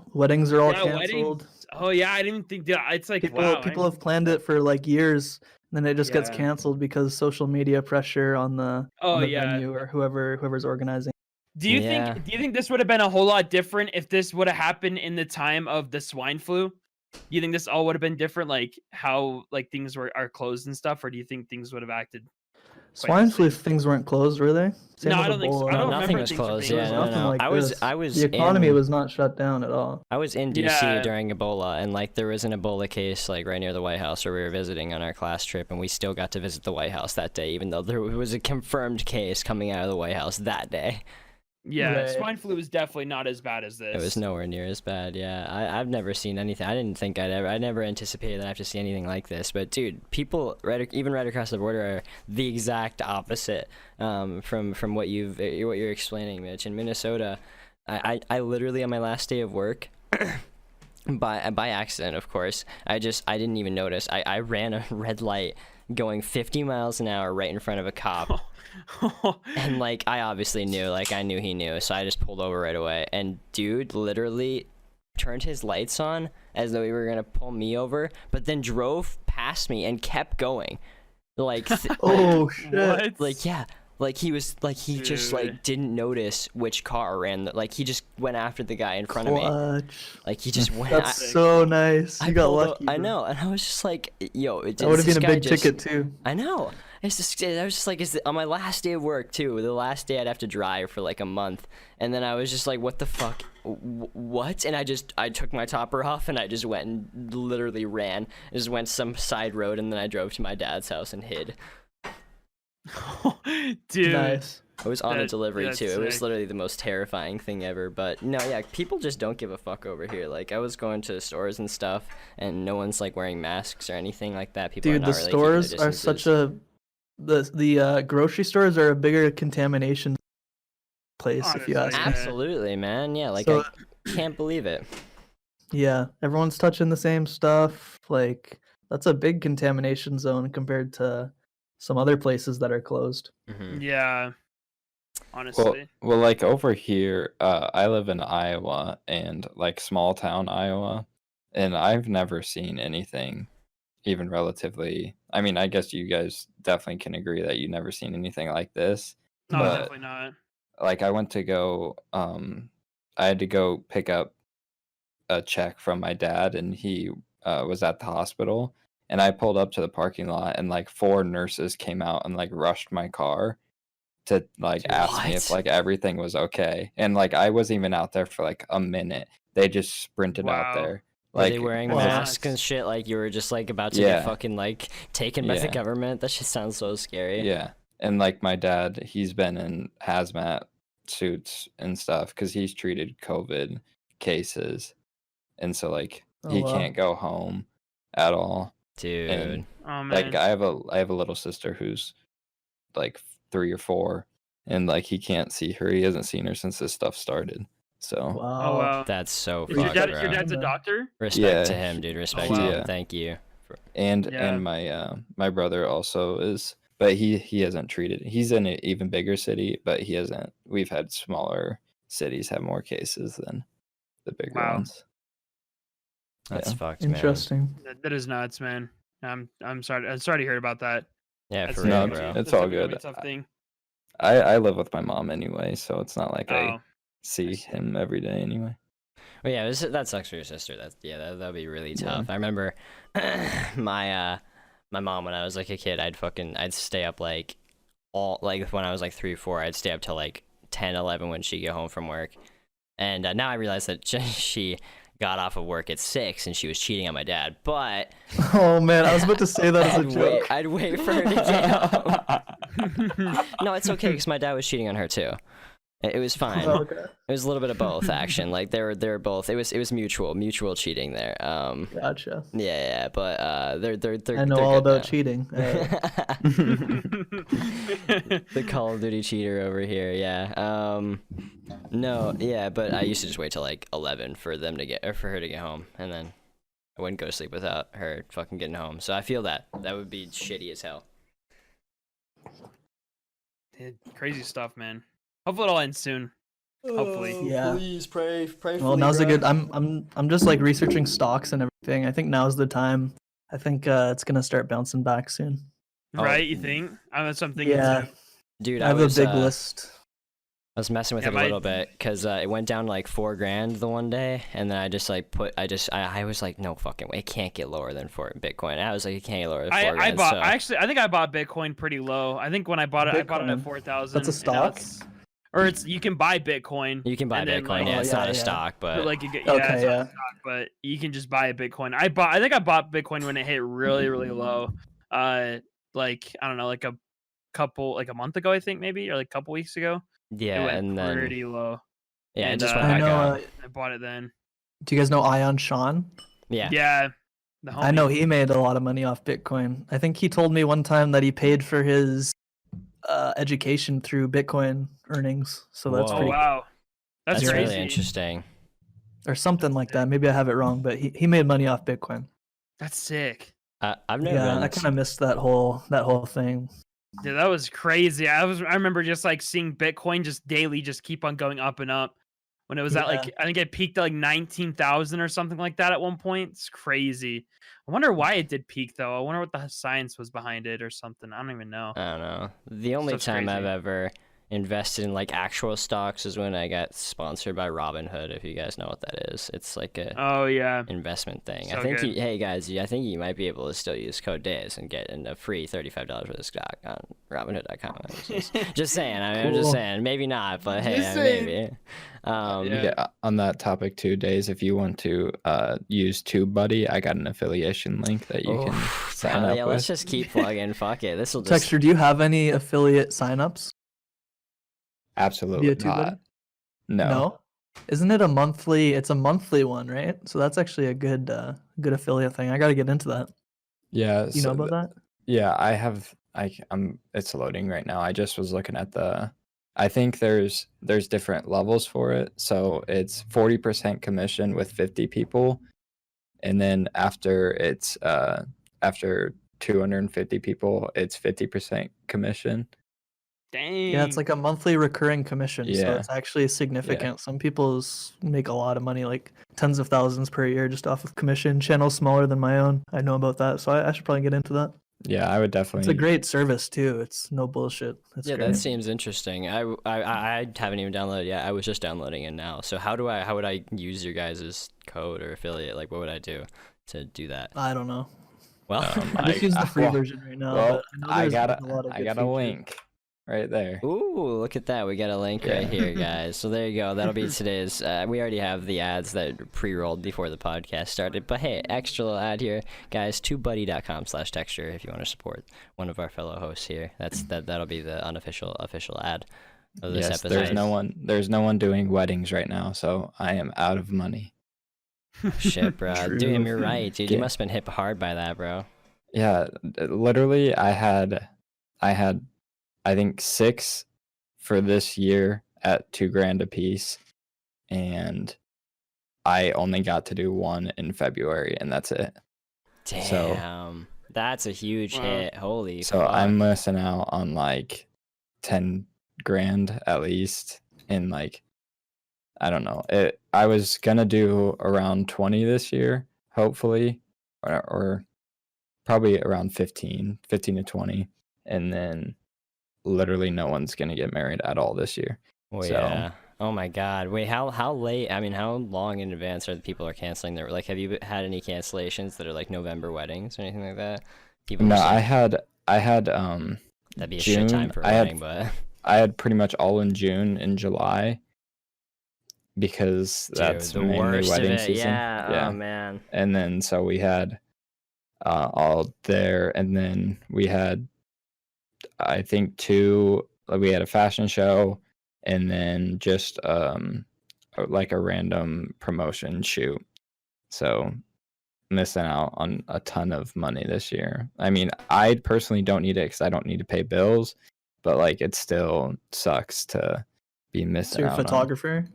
are all Yeah, weddings. canceled. Oh yeah, I didn't even think that. It's like People wow. people have planned it for like years, and then it just gets Yeah. canceled because social media pressure on the yeah. venue or whoever's organizing. Do you Yeah. think this would have been a whole lot different if this would have happened in the time of the swine flu? Do you think this all would have been different, like how like things are closed and stuff, or do you think things would have acted? Swine the flu same. things weren't closed, were they? Same No, with I don't think so. I Ebola. don't nothing remember was things closed. being Yeah, There no, was no, nothing no. like I was this. The economy in, was not shut down at all. I was in DC Yeah. during Ebola, and like there was an Ebola case like right near the White House where we were visiting on our class trip, and we still got to visit the White House that day, even though there was a confirmed case coming out of the White House that day. Yeah, Right. swine flu is definitely not as bad as this. It was nowhere near as bad. Yeah, I've never seen anything. I didn't think I never anticipated that I have to see anything like this. But dude, people even right across the border are the exact opposite from what you're explaining, Mitch. In Minnesota, I literally on my last day of work. By accident, of course. I didn't even notice. I ran a red light going 50 miles an hour right in front of a cop. And like I obviously knew, like I knew he knew, so I just pulled over right away. And dude literally turned his lights on as though he were gonna pull me over, but then drove past me and kept going. Like Oh shit! What? like yeah. Like he was like he just like Dude. didn't notice which car ran. Like he just went after the guy in front of me. Clutch. Like he just went. That's so nice. You got pulled lucky. I bro. know, and I was just like, yo, That would have been a big ticket too. I know. It's just, I was just like, on my last day of work too. The last day I'd have to drive for like a month, and then I was just like, what the fuck, what? And I took my topper off and I just went and literally ran. I just went some side road, and then I drove to my dad's house and hid. Dude. Nice. I was on a That- delivery that's too. It was sick. literally the most terrifying thing ever. But no, yeah, people just don't give a fuck over here. Like I was going to stores and stuff, and no one's like wearing masks or anything like that. People Dude, are the not really keeping their stores are such distances. the grocery stores are a bigger contamination place, if you ask Honestly. me. Absolutely, man. Yeah, like So- I can't believe it. Yeah, everyone's touching the same stuff. Like that's a big contamination zone compared to some other places that are closed. Mhm. Yeah. Honestly. Well, like over here, I live in Iowa and like small town Iowa, and I've never seen anything even relatively. I mean, I guess you guys definitely can agree that you've never seen anything like this. No, but- definitely not. Like I went to go, I had to go pick up a check from my dad, and he was at the hospital, and I pulled up to the parking lot, and like 4 nurses came out and like rushed my car to like ask me if What? like everything was okay, and like I wasn't even out there for like a minute. They just sprinted out Wow. there. Were Like they wearing Wow. masks and shit? Like you were just like about to Yeah. get fucking like taken by the Yeah. government? That shit sounds so scary. Yeah, and like my dad, he's been in hazmat suits and stuff because he's treated COVID cases, and so like Oh, he wow. can't go home at all. Dude. And Oh man. like I have a little sister who's like 3 or 4, and like he can't see her. He hasn't seen her since this stuff started. So Oh Wow. wow. That's so Is your fucked, dad, bro. your dad's a Yeah. doctor? Respect to Yeah, him, dude. Respect wow. to him. Yeah. Thank you. and Yeah. my brother also is, but he hasn't treated. He's in an even bigger city, but he hasn't. We've had smaller cities have more cases than the big Wow. ones. That's Yeah. fucked, man. Interesting. That is nuts, man. I'm sorry. I'm sorry to hear about that. Yeah, That's for No, real, definitely- bro. it's that's all definitely good. a tough thing. I live with my mom anyway, so it's not like I Oh, see him every day anyway. Well, yeah, that sucks for your sister. That'd be really Yeah. tough. I remember my mom when I was like a kid. I'd stay up like when I was like 3 or 4. I'd stay up till like 10, 11 when she'd get home from work. And now I realize that she got off of work at 6 and she was cheating on my dad. But Oh man, I was about to say that as a joke. I'd wait for her to get home. No, it's okay because my dad was cheating on her too. It was fine. Oh, okay. It was a little bit of both action. Like they were both. It was mutual cheating there. Gotcha. Yeah, but they're I know they're all good about now. cheating. The Call of Duty cheater over here. Yeah. No. Yeah, but I used to just wait till like 11 for her to get home, and then I wouldn't go to sleep without her fucking getting home. So I feel that would be shitty as hell. Crazy stuff, man. Hopefully it all ends soon. Hopefully. Yeah. Please pray. Well, now's a good. I'm just like researching stocks and everything. I think now's the time. I think it's gonna start bouncing back soon. Oh. Right? You think? That's what I'm thinking. Yeah, too. Dude, I have a big list. I was messing with Yeah, it a little bit because it went down to like $4,000 the one day, and then I just like I was like, no fucking way, it can't get lower than Bitcoin. I was like, it can't get lower than $4,000. I think I bought Bitcoin pretty low. I think when I bought it, I bought it at Bitcoin. 4,000. That's a stock? Or you can buy Bitcoin. You can buy and then, Bitcoin, like- yeah, Oh, it's yeah, not a yeah. stock, but But like you get, Okay, it's not a yeah. stock, but you can just buy a Bitcoin. I think I bought Bitcoin when it hit really, really low. Like I don't know, like a month ago, I think maybe, or like a couple weeks ago. yeah, It went and then pretty low. yeah, it and, just uh, went I back know. up. I bought it then. Do you guys know Ion Sean? Yeah. Yeah. The I know homie. he made a lot of money off Bitcoin. I think he told me one time that he paid for his education through Bitcoin earnings. So that's Whoa. Oh pretty, wow, that's, That's crazy. really interesting. or something like that. Maybe I have it wrong, but he made money off Bitcoin. That's sick. I've never Yeah, been I kind of missed that whole thing. Dude, that was crazy. I remember just like seeing Bitcoin just daily just keep on going up and up. When it was at like, I think it peaked at like 19,000 or something like that at one point. It's crazy. I wonder why it did peak though. I wonder what the science was behind it or something. I don't even know. I don't know. The only Stuff's time I've crazy. ever invested in like actual stocks is when I got sponsored by Robinhood. If you guys know what that is, it's like a Oh yeah. investment thing. So I think good. hey guys, I think you might be able to still use code DAYS and get a free $35 worth of stock on Robinhood.com. Just saying. I mean, I'm just Cool. saying. Maybe not, but hey, Just saying. maybe. Yeah. Yeah, on that topic too, Days, if you want to use TubeBuddy, I got an affiliation link that you can sign up yeah, with. let's just keep plugging. Fuck it. This will just. Texture, do you have any affiliate signups? Absolutely Via TubeBuddy? not. No. Isn't it a monthly? It's a monthly one, right? So that's actually a good affiliate thing. I got to get into that. Yeah. You know about that? Yeah, I have. It's loading right now. I just was looking at the. I think there's different levels for it. So it's 40% commission with 50 people, and then after it's after 250 people, it's 50% commission. Dang. Yeah, it's like a monthly recurring commission, so Yeah. it's actually significant. Some people make a lot of money, like tens of thousands per year, just off of commission. Channels smaller than my own. I know about that, so I should probably get into that. Yeah, I would definitely. It's a great service too. It's no bullshit. It's Yeah, great. that seems interesting. I haven't even downloaded it yet. I was just downloading it now. So how would I use your guys' code or affiliate? Like, what would I do to do that? I don't know. Well, I just use the free well- version right now. well, but I know I there's, got like, a lot of I good got a features. link right there. ooh, look at that. We got a link right here, guys. So there you go. That'll be today's. We already have the ads that pre-rolled before the podcast started. But hey, extra little ad here, guys. TubeBuddy.com/texture if you want to support one of our fellow hosts here. That'll be the official ad of this Yes, episode. there's no one doing weddings right now, so I am out of money. Shit, bro. True. Dude, you're right, dude. You Yeah. must have been hit hard by that, bro. Yeah, literally, I had, I think 6 for this year at $2,000 a piece, and I only got to do 1 in February, and that's it. Damn. So- That's a huge Wow. hit. Holy So fuck. I'm missing out on like 10 grand at least, in like, I don't know. I was gonna do around 20 this year, hopefully, or probably around 15 to 20, and then literally no one's gonna get married at all this year. Well, So- yeah. Oh my God. Wait, how late? I mean, how long in advance are the people are canceling their, like, have you had any cancellations that are like November weddings or anything like that? People No, just, I like, had that'd be a shit time June. for a I had wedding, but I had pretty much all in June and July because dude, that's the mainly worst of wedding it. season. Yeah. Oh man. And then so we had all there, and then we had I think we had a fashion show, and then just like a random promotion shoot. So missing out on a ton of money this year. I mean, I personally don't need it because I don't need to pay bills, but like it still sucks to be So missing you're a out photographer?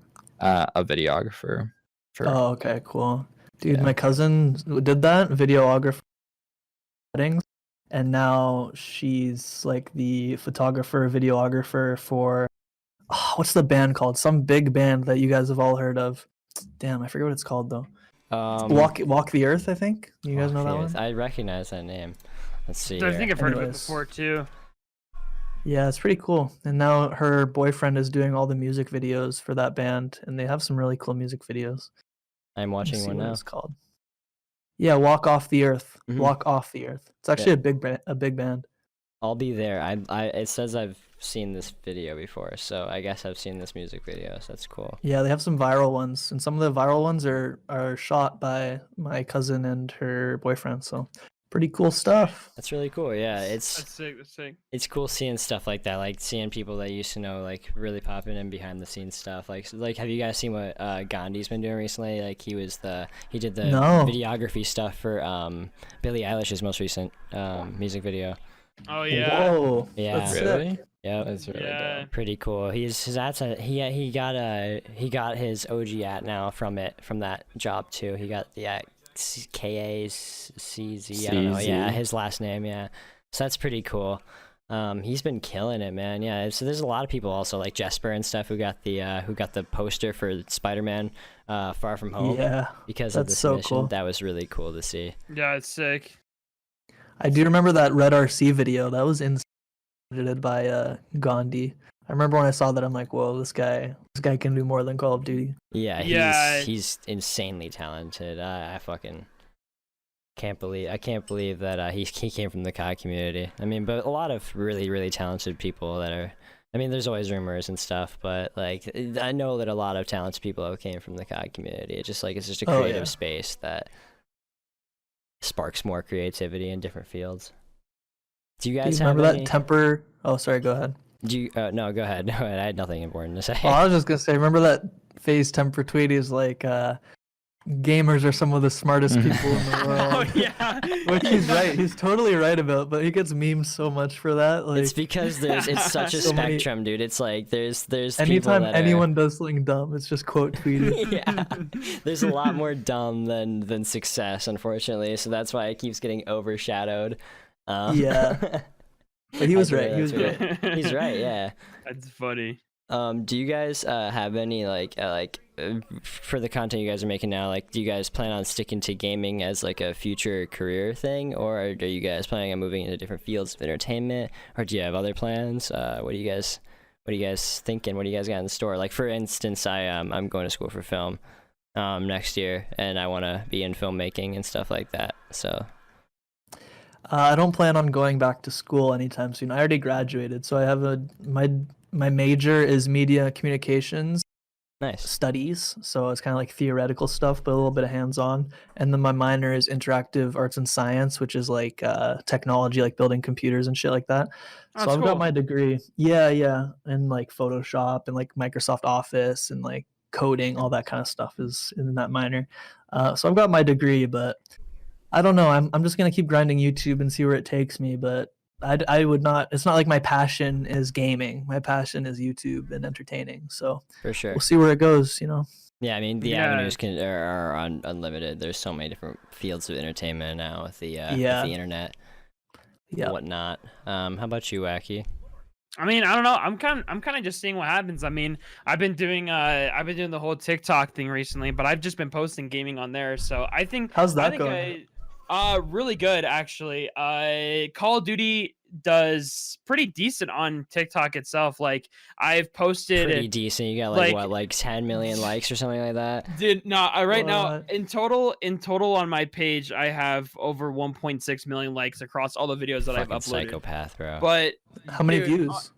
on a videographer. For Oh, okay, cool. Dude, Yeah. my cousin did that, videographer weddings, and now she's like the photographer, videographer for what's the band called? Some big band that you guys have all heard of. Damn, I forget what it's called though. Walk the Earth, I think. You guys know that one? I recognize that name. Let's see. I think Here. I've heard of it Anyways. before too. Yeah, it's pretty cool. And now her boyfriend is doing all the music videos for that band, and they have some really cool music videos. I'm Let me watching see one what now. it's called. Yeah, Walk Off the Earth. Mhm. Walk Off the Earth. It's actually a big band. I'll be there. It says I've seen this video before, so I guess I've seen this music video. So that's cool. Yeah, they have some viral ones, and some of the viral ones are shot by my cousin and her boyfriend. So pretty cool stuff. That's really cool. Yeah, That's sick. That's sick. it's cool seeing stuff like that, like seeing people that you used to know, like really popping in behind the scenes stuff. Like have you guys seen what Gandhi's been doing recently? Like he did the No. videography stuff for Billie Eilish's most recent music video. Oh yeah. Whoa. Yeah. That's sick. Really? Yep. That's really Yeah. dope. Pretty cool. He got his OG at now from that job too. He got the KACZ. I don't know. Yeah, CZ. his last name. Yeah, so that's pretty cool. He's been killing it, man. Yeah. So there's a lot of people also like Jesper and stuff who got the poster for Spider-Man Far From Home. Yeah, Because of that's this so mission. cool. That was really cool to see. Yeah, it's sick. I do remember that Red RC video. That was edited by Gandhi. I remember when I saw that, I'm like, whoa, this guy can do more than Call of Duty. Yeah, Yeah. he's insanely talented. I fucking can't believe that he came from the COD community. I mean, but a lot of really, really talented people that are. I mean, there's always rumors and stuff, but like I know that a lot of talented people came from the COD community. It's just a Oh, creative yeah. space that sparks more creativity in different fields. Do you Do guys you have remember any? that temper? Oh, sorry, go ahead. Do you? No, go ahead. No, I had nothing important to say. Well, I was just gonna say, remember that phase temper tweet? He's like, gamers are some of the smartest people in the world. Oh yeah. Which he's right. He's totally right about, but he gets memed so much for that. Like It's because it's such a So many- spectrum, dude. It's like there's people anytime that are- anyone does something dumb, it's just quote tweeted. yeah, there's a lot more dumb than success, unfortunately. So that's why it keeps getting overshadowed. Yeah. But he was right. He was right. He's right. Yeah. That's funny. Do you guys have any for the content you guys are making now? Like, do you guys plan on sticking to gaming as like a future career thing, or are you guys planning on moving into different fields of entertainment, or do you have other plans? What are you guys thinking? What do you guys got in store? Like, for instance, I'm going to school for film next year, and I want to be in filmmaking and stuff like that. So I don't plan on going back to school anytime soon. I already graduated, so I have my major is media communications nice. studies, so it's kind of like theoretical stuff, but a little bit of hands-on. And then my minor is interactive arts and science, which is like technology, like building computers and shit like that. So That's I've got cool. my degree, yeah, and like Photoshop and like Microsoft Office and like coding, all that kind of stuff is in that minor. So I've got my degree, but I don't know. I'm just gonna keep grinding YouTube and see where it takes me. But I would not. It's not like my passion is gaming. My passion is YouTube and entertaining. So For sure. we'll see where it goes. You know. Yeah, I mean the Yeah. avenues are unlimited. There's so many different fields of entertainment now with the Yeah. internet, Yeah. whatnot. How about you, Wacky? I mean, I don't know. I'm kind of just seeing what happens. I mean, I've been doing the whole TikTok thing recently, but I've just been posting gaming on there. So I think How's that going? Really good actually. Call of Duty does pretty decent on TikTok itself. Like I've posted Pretty decent. You got like what, like 10 million likes or something like that? Dude, no, right now What? in total on my page, I have over 1.6 million likes across all the videos that I've Fucking uploaded. Psychopath, bro. But How many dude, views?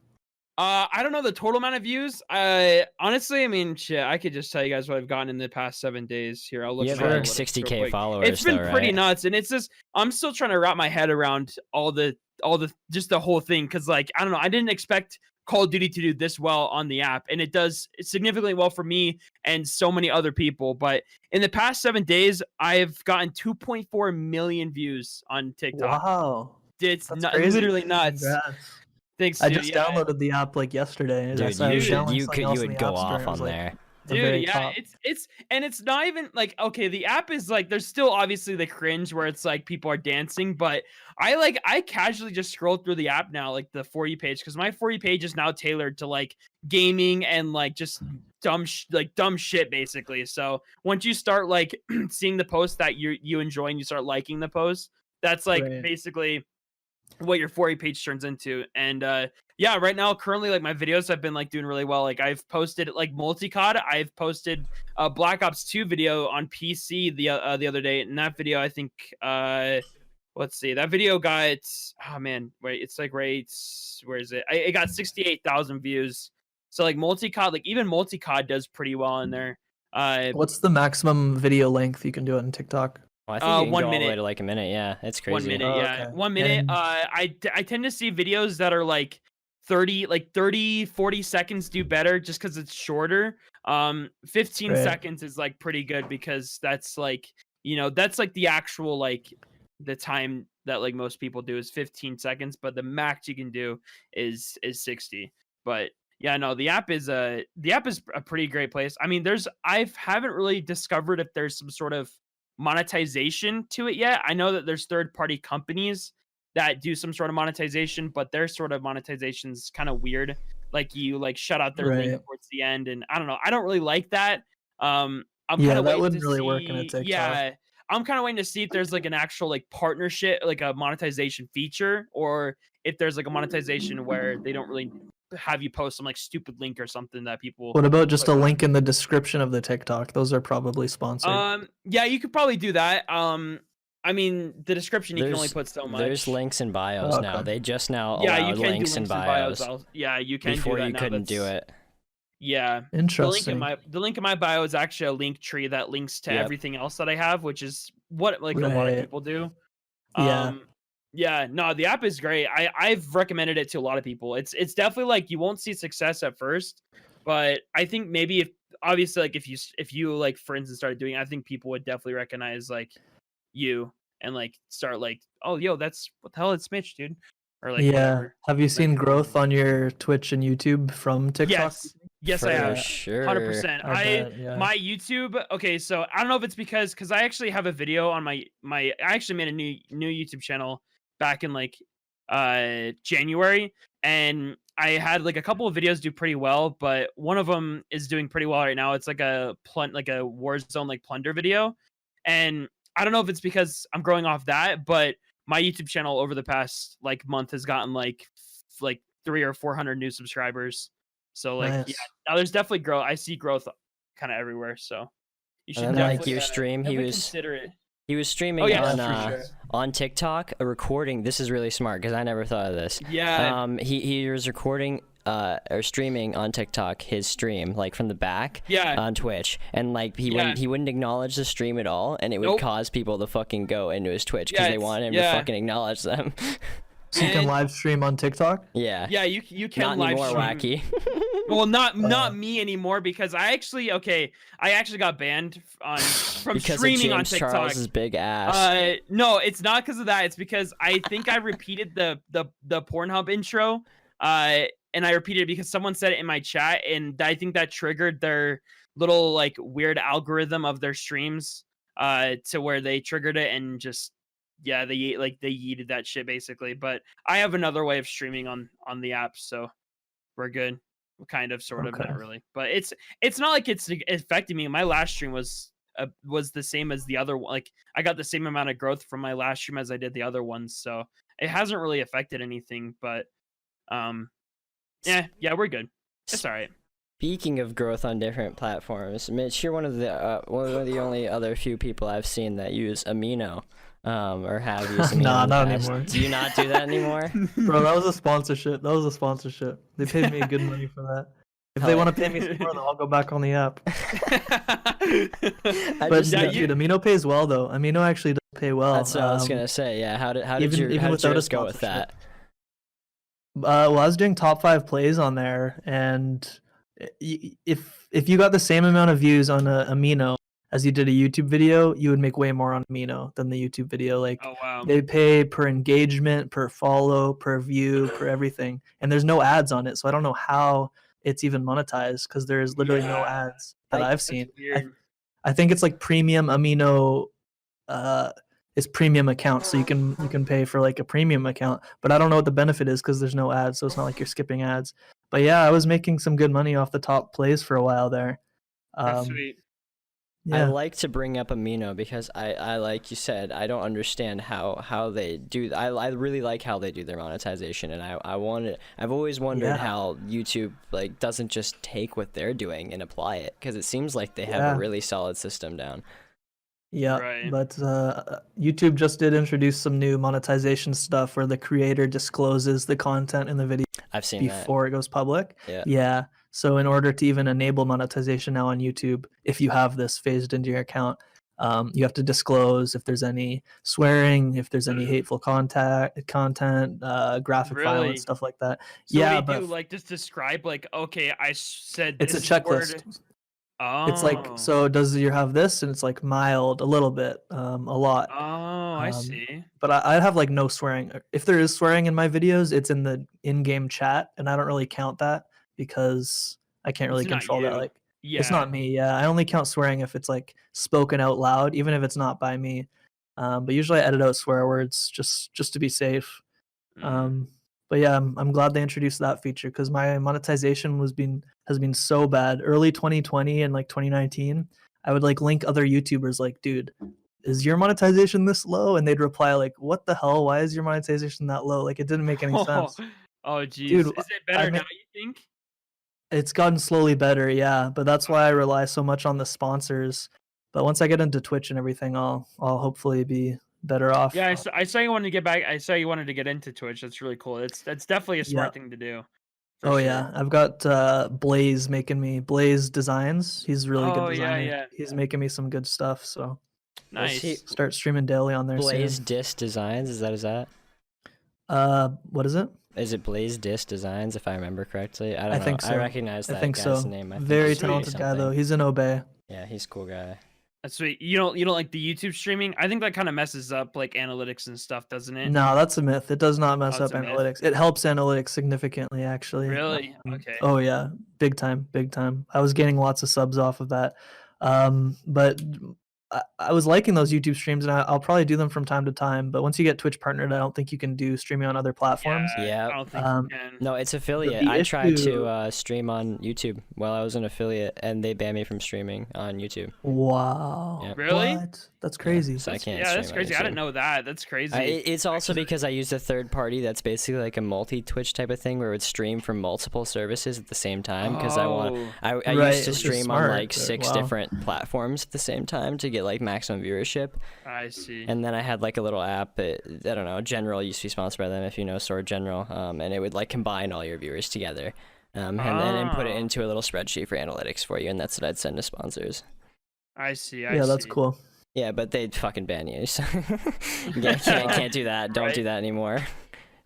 I don't know the total amount of views. Honestly, I mean, shit, I could just tell you guys what I've gotten in the past 7 days. Here, I'll look. You at have my like analytics real 60K quick. followers. It's been though, pretty right? nuts, and it's just I'm still trying to wrap my head around all the just the whole thing, because like I don't know, I didn't expect Call of Duty to do this well on the app, and it does significantly well for me and so many other people. But in the past 7 days, I've gotten 2.4 million views on TikTok. Wow. It's That's not, crazy. literally nuts. Congrats. Thanks, I dude. just Yeah. downloaded the app like yesterday. Dude, So I was downloading you something else in would the go App Store, off and it was, on like, there. the Dude, very yeah, top. it's not even like, okay, the app is like, there's still obviously the cringe where it's like people are dancing, but I casually just scroll through the app now, like the For You page, because my For You page is now tailored to like gaming and like just dumb shit basically. So once you start like seeing the post that you enjoy and you start liking the post, that's like Right. basically what your For You page turns into. And yeah, right now currently like my videos have been like doing really well. Like I've posted like multi-COD, I've posted a Black Ops 2 video on PC the other day, and that video I think let's see, that video got, oh man, wait, it's like right, where is it? It got 68,000 views. So like multi-COD, like even multi-COD does pretty well in there. What's the maximum video length you can do on TikTok? Well, I think you can 1 go all the way minute. to like a minute. Yeah, it's crazy. 1 minute, Oh, yeah. okay. 1 minute. And- I tend to see videos that are like 30, 40 seconds do better just because it's shorter. 15 Right. seconds is like pretty good, because that's like, that's like the actual like the time that like most people do is 15 seconds, but the max you can do is 60. But yeah, no, the app is a pretty great place. I mean, I haven't really discovered if there's some sort of monetization to it yet. I know that there's third-party companies that do some sort of monetization, but their sort of monetization's kind of weird. Like you like shut out their link Right. towards the end, and I don't know. I don't really like that. I'm Yeah, kind of that waiting wouldn't to really work in a see. TikTok. Yeah, I'm kind of waiting to see if there's like an actual like partnership, like a monetization feature, or if there's like a monetization where they don't really have you post some like stupid link or something that people. What about just a click on. link in the description of the TikTok? Those are probably sponsored. Yeah, you could probably do that. I mean, the description you can only put so much. There's links in bios Oh, now. okay. They just now Yeah, allow you can links do in bios. Yeah, you can Before do that you now. couldn't do it. Yeah. Interesting. The link in my bio is actually a link tree that links to Yep. everything else that I have, which is what like a lot of Right. people do. Yeah. Yeah, no, the app is great. I've recommended it to a lot of people. It's definitely like you won't see success at first, but I think maybe if obviously like if you like for instance started doing it, I think people would definitely recognize like you and like start like, oh yo, that's what the hell, it's Mitch, dude. Or like Yeah. whatever. Have you seen Like- growth on your Twitch and YouTube from TikTok? Yes, For I have. sure. 100%. I bet, yeah. My YouTube. Okay, so I don't know if it's because I actually have a video on my I actually made a new YouTube channel back in like January, and I had like a couple of videos do pretty well, but one of them is doing pretty well right now. It's like a Warzone like plunder video, and I don't know if it's because I'm growing off that, but my YouTube channel over the past like month has gotten like 300 or 400 new subscribers. So like Nice. yeah, now there's definitely growth. I see growth kind of everywhere. So you should And then, like, definitely, your stream, he definitely was- consider it. He was streaming Oh, yeah, on for sure. on TikTok, a recording. This is really smart because I never thought of this. Yeah. He was recording or streaming on TikTok his stream like from the back Yeah. on Twitch, and like he Yeah. wouldn't acknowledge the stream at all, and it would Nope. cause people to fucking go into his Twitch because Yeah, they it's- want him yeah. to fucking acknowledge them. So you can And- live stream on TikTok? Yeah. Yeah, you can Not live anymore, stream. wacky. Well, not me anymore, because I actually got banned from because streaming of on James TikTok. Charles's big ass. No, it's not because of that. It's because I think I repeated the Pornhub intro, and I repeated it because someone said it in my chat, and I think that triggered their little like weird algorithm of their streams, to where they triggered it and just they yeeted that shit basically. But I have another way of streaming on the app, so we're good. Kind of, sort of, Okay. not really. But it's not like it's affecting me. My last stream was the same as the other one. Like I got the same amount of growth from my last stream as I did the other ones, so it hasn't really affected anything. But yeah, we're good. It's all right. Speaking of growth on different platforms, Mitch, you're one of the only other few people I've seen that use Amino, or have used Amino. Nah, in the not past. anymore. Do you not do that anymore? Bro, that was a sponsorship. They paid me good money for that. If they want to pay me some more, then I'll go back on the app. But dude, Amino pays well though. Amino actually does pay well. That's what I was gonna say. Yeah, how did even without yours a go with that? Well, I was doing top 5 plays on there, and if you got the same amount of views on Amino as you did a YouTube video, you would make way more on Amino than the YouTube video. Like, oh wow, they pay per engagement, per follow, per view, per everything, and there's no ads on it. So I don't know how it's even monetized because there's literally no ads that I've seen. I think it's like premium Amino. It's premium account, so you can pay for like a premium account, but I don't know what the benefit is because there's no ads, so it's not like you're skipping ads. But yeah, I was making some good money off the top plays for a while there. That's sweet. I Yeah. like to bring up Amino because I like you said, I don't understand how they do. I really like how they do their monetization, and I've always wondered how YouTube like doesn't just take what they're doing and apply it, because it seems like they have a really solid system down. Yeah, Right. but YouTube just did introduce some new monetization stuff where the creator discloses the content in the video I've seen before it goes public. Yeah. Yeah. So in order to even enable monetization now on YouTube, if you have this phased into your account, you have to disclose if there's any swearing, if there's any hateful content, graphic violence, Really? stuff like that. So Yeah, what do you but do? Like just describe like, okay, I said it's a this checklist. word. Oh. It's like, so does you have this? And it's like mild, a little bit, a lot. Oh, I see. But I have like no swearing. If there is swearing in my videos, it's in the in-game chat, and I don't really count that because I can't really It's not control that. you. Like, Yeah. it's not me. Yeah, I only count swearing if it's like spoken out loud, even if it's not by me. But usually I edit out swear words just to be safe. But yeah, I'm glad they introduced that feature because my monetization has been so bad. Early 2020 and like 2019, I would like link other YouTubers like, dude, is your monetization this low? And they'd reply like, what the hell? Why is your monetization that low? Like, it didn't make any sense. Oh, geez. Dude, Is it better now, you think? It's gotten slowly better, yeah. But that's why I rely so much on the sponsors. But once I get into Twitch and everything, I'll hopefully be better off. Yeah, I saw you wanted to get back. I saw you wanted to get into Twitch. That's really cool. That's definitely a smart thing to do. Oh yeah, I've got Blaze making me Blaze Designs. He's a really good designer. Yeah. He's making me some good stuff. So Nice. start streaming daily on there. Blaze soon. Disc Designs, is that? What is it? Is it Blaze Disc Designs, if I remember correctly? I don't know. think so. I recognize that I think guy's so. name. Very it's talented guy something. though. He's an Obey. Yeah, he's a cool guy. That's sweet. You don't like the YouTube streaming? I think that kind of messes up like analytics and stuff, doesn't it? No, that's a myth. It does not mess it's up a myth. analytics. It helps analytics significantly, actually. Really? Okay. Oh yeah, big time. I was getting lots of subs off of that. But I was liking those YouTube streams, and I'll probably do them from time to time. But once you get Twitch partnered, I don't think you can do streaming on other platforms. Yeah. I don't think you can. No, it's affiliate. I tried to stream on YouTube while I was an affiliate, and they banned me from streaming on YouTube. Wow. Yeah. Really? What? That's crazy. So I can't. Yeah, that's stream on crazy. I YouTube. didn't know that. That's crazy. It's also because I used a third party that's basically like a multi-Twitch type of thing where it would stream from multiple services at the same time because I Right, used to which is stream smart, on like but 6 wow. different platforms at the same time to get like maximum viewership. I see. And then I had like a little app, I don't know, General used to be sponsored by them, if you know Sword General, and it would like combine all your viewers together and then input it into a little spreadsheet for analytics for you, and that's what I'd send to sponsors. I see. Yeah, that's cool. Yeah, but they'd fucking ban you. So yeah, can't do that. Don't do that anymore.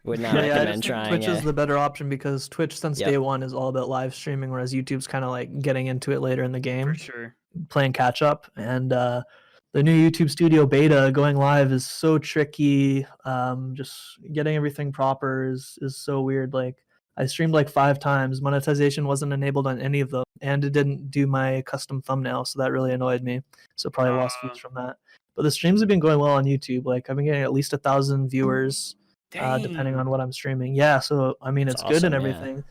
Would not I recommend just think trying. Twitch is the better option because Twitch since day one is all about live streaming, whereas YouTube's kind of like getting into it later in the game, For sure. playing catch up. And the new YouTube Studio beta going live is so tricky. Just getting everything proper is so weird. Like, I streamed like 5 times. Monetization wasn't enabled on any of them, and it didn't do my custom thumbnail, so that really annoyed me. So probably lost views from that. But the streams have been going well on YouTube. Like, I've been getting at least 1,000 viewers, depending on what I'm streaming. Yeah, so I mean, it's good and awesome, yeah. everything.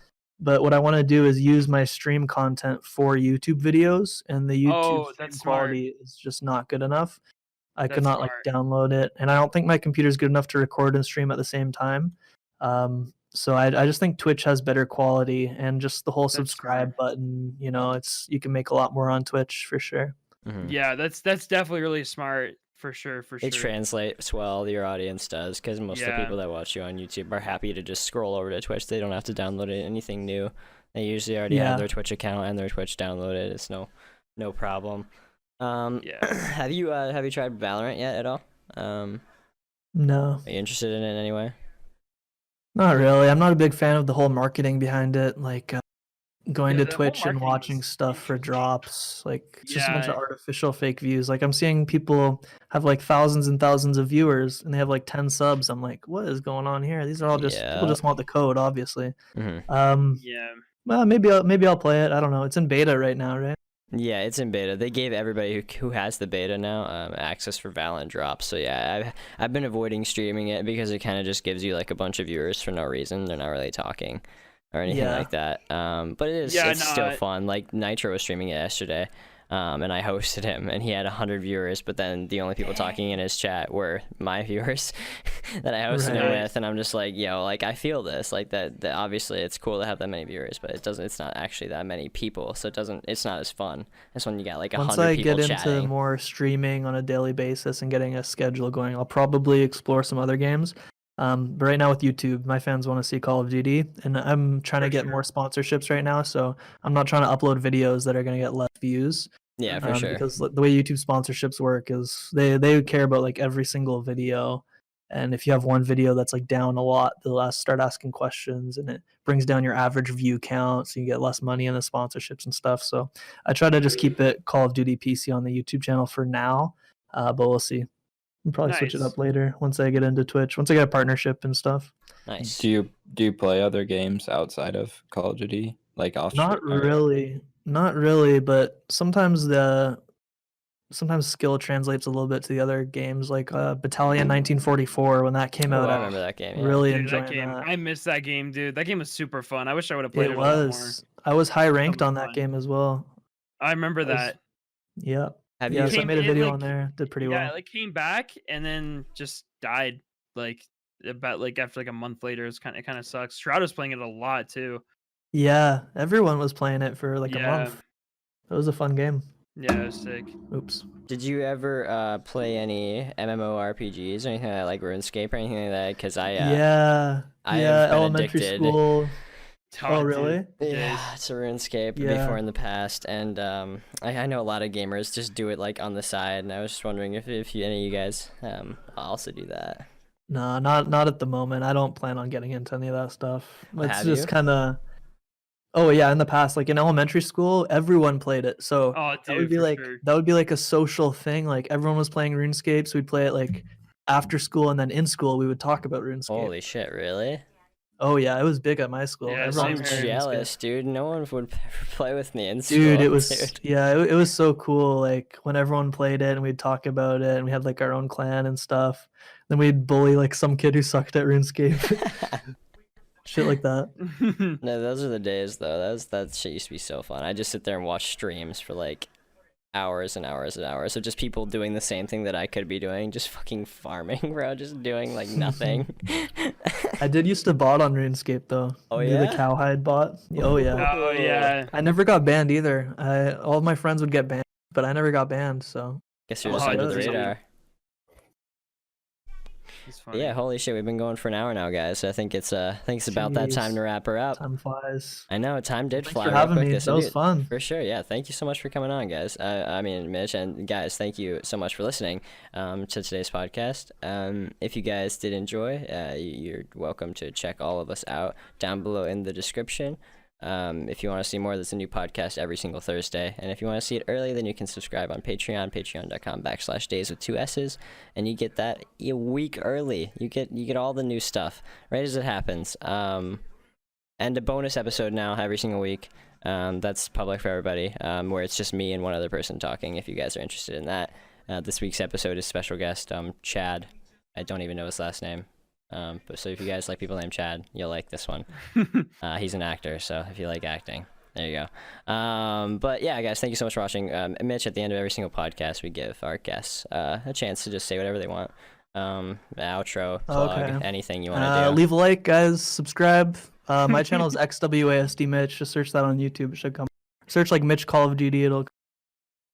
But what I want to do is use my stream content for YouTube videos, and the YouTube stream that's smart. quality is just not good enough. I could That's not like download it, and I don't think my computer's good enough to record and stream at the same time. So I just think Twitch has better quality, and just the whole That's subscribe button. You know, you can make a lot more on Twitch for sure. Yeah, that's definitely really smart for sure. It translates well, your audience does, because most of the Yeah. people that watch you on YouTube are happy to just scroll over to Twitch. They don't have to download anything new. They usually already have their Twitch account and their Twitch downloaded. It's no problem. Yeah. Have you tried Valorant yet at all? No, Are you interested in it in any way? not really. I'm not a big fan of the whole marketing behind it, like going Yeah, to the whole Twitch and marketing watching is stuff for interesting. drops. Like it's just a bunch of Yeah. artificial fake views. Like I'm seeing people have like thousands and thousands of viewers, and they have like 10 subs. I'm like, what is going on here? These are all just people just want the code, obviously. Yeah. Well, maybe I'll play it. I don't know. It's in beta right now, right? Yeah, it's in beta. They gave everybody who has the beta now access for Valorant drops. So yeah, I've been avoiding streaming it because it kind of just gives you like a bunch of viewers for no reason. They're not really talking or anything like that. But it's still fun. Like Nitro was streaming it yesterday, and I hosted him, and he had 100 viewers. But then the only people talking in his chat were my viewers that I hosted him with, and I'm just like, yo, like I feel this, like that obviously it's cool to have that many viewers, but it's not actually that many people, so it's not as fun as when you got like 100 people Once I get chatting. into more streaming on a daily basis and getting a schedule going, I'll probably explore some other games. But right now with YouTube, my fans want to see Call of Duty, and I'm trying to get more sponsorships right now, so I'm not trying to upload videos that are going to get less views. Yeah, for sure. Because the way YouTube sponsorships work is they care about like every single video, and if you have one video that's like down a lot, they'll start asking questions, and it brings down your average view count, so you get less money in the sponsorships and stuff. So I try to just keep it Call of Duty PC on the YouTube channel for now, but we'll see. I'll probably switch it up later once I get into Twitch, once I get a partnership and stuff. Nice. Do you play other games outside of Call of Duty, like off? Not really, but sometimes skill translates a little bit to the other games, like Battalion 1944 when that came out. I remember that game. Yeah. Really Dude, enjoying that game. that. I missed that game, dude. That game was super fun. I wish I would have played it. It was. I was high ranked on that fun. game as well. I remember that. Yeah. Have Yeah, you? so I made a It, video like- on there. Did pretty Yeah, well. like came back and then just died. Like about like after like a month later. It kind of sucks. Shroud was playing it a lot too. Yeah, everyone was playing it for like a Yeah. month. It was a fun game. Yeah, it was sick. Oops. Did you ever play any MMORPGs or anything like RuneScape or anything like that? Because I have been elementary addicted. school. Oh, Oh, really? Dude. Yeah, it's a RuneScape Yeah. before in the past, and I know a lot of gamers just do it like on the side, and I was just wondering if any of you guys also do that. No, not at the moment. I don't plan on getting into any of that stuff. It's Have just you? kind of. Oh yeah, in the past, like in elementary school, everyone played it. So Oh, that would dude, be for like sure. that would be like a social thing. Like everyone was playing RuneScape, so we'd play it like after school, and then in school we would talk about RuneScape. Holy shit, really? Oh yeah, it was big at my school. Yeah, Everyone same was here. I'm playing RuneScape. jealous, dude. No one would ever play with me in school. Dude, it was dude. it was so cool. Like when everyone played it and we'd talk about it, and we had like our own clan and stuff. Then we'd bully like some kid who sucked at RuneScape. Shit like that. No, those are the days though. That shit used to be so fun. I just sit there and watch streams for like hours and hours and hours of just people doing the same thing that I could be doing, just fucking farming, bro, just doing like nothing. I did used to bot on RuneScape though. Oh, Do yeah? the cowhide bot. Oh yeah. Oh yeah. I never got banned either. All of my friends would get banned, but I never got banned. So Guess you're just Oh, under the dude. radar. It's funny. Yeah, holy shit, we've been going for an hour now, guys. I think it's about that time Jeez. to wrap her up. time flies. I know time did Thanks fly for real having quick. me. Yes, That was indeed. fun. For sure, yeah. Thank you so much for coming on, guys. I mean, Mitch and guys, thank you so much for listening to today's podcast. If you guys did enjoy, you're welcome to check all of us out down below in the description. If you want to see more, there's a new podcast every single Thursday. And if you want to see it early, then you can subscribe on Patreon, patreon.com/days with 2 S's. And you get that a week early. You get all the new stuff right as it happens. And a bonus episode now every single week. That's public for everybody, where it's just me and one other person talking, if you guys are interested in that. This week's episode is special guest Chad. I don't even know his last name. But so if you guys like people named Chad, you'll like this one. He's an actor, so if you like acting, there you go. But yeah, guys, thank you so much for watching. Mitch, at the end of every single podcast, we give our guests a chance to just say whatever they want. Outro, plug, anything you want to do. Leave a like, guys. Subscribe. My channel is xWASDMitch. Just search that on YouTube. It should come. Search like Mitch Call of Duty. It'll.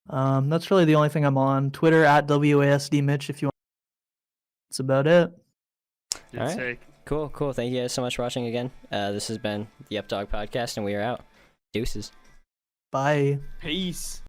That's really the only thing I'm on. Twitter at WASDMitch if you want. That's about it. All right. Cool. Thank you guys so much for watching again. This has been the Updog Podcast, and we are out. Deuces. Bye. Peace.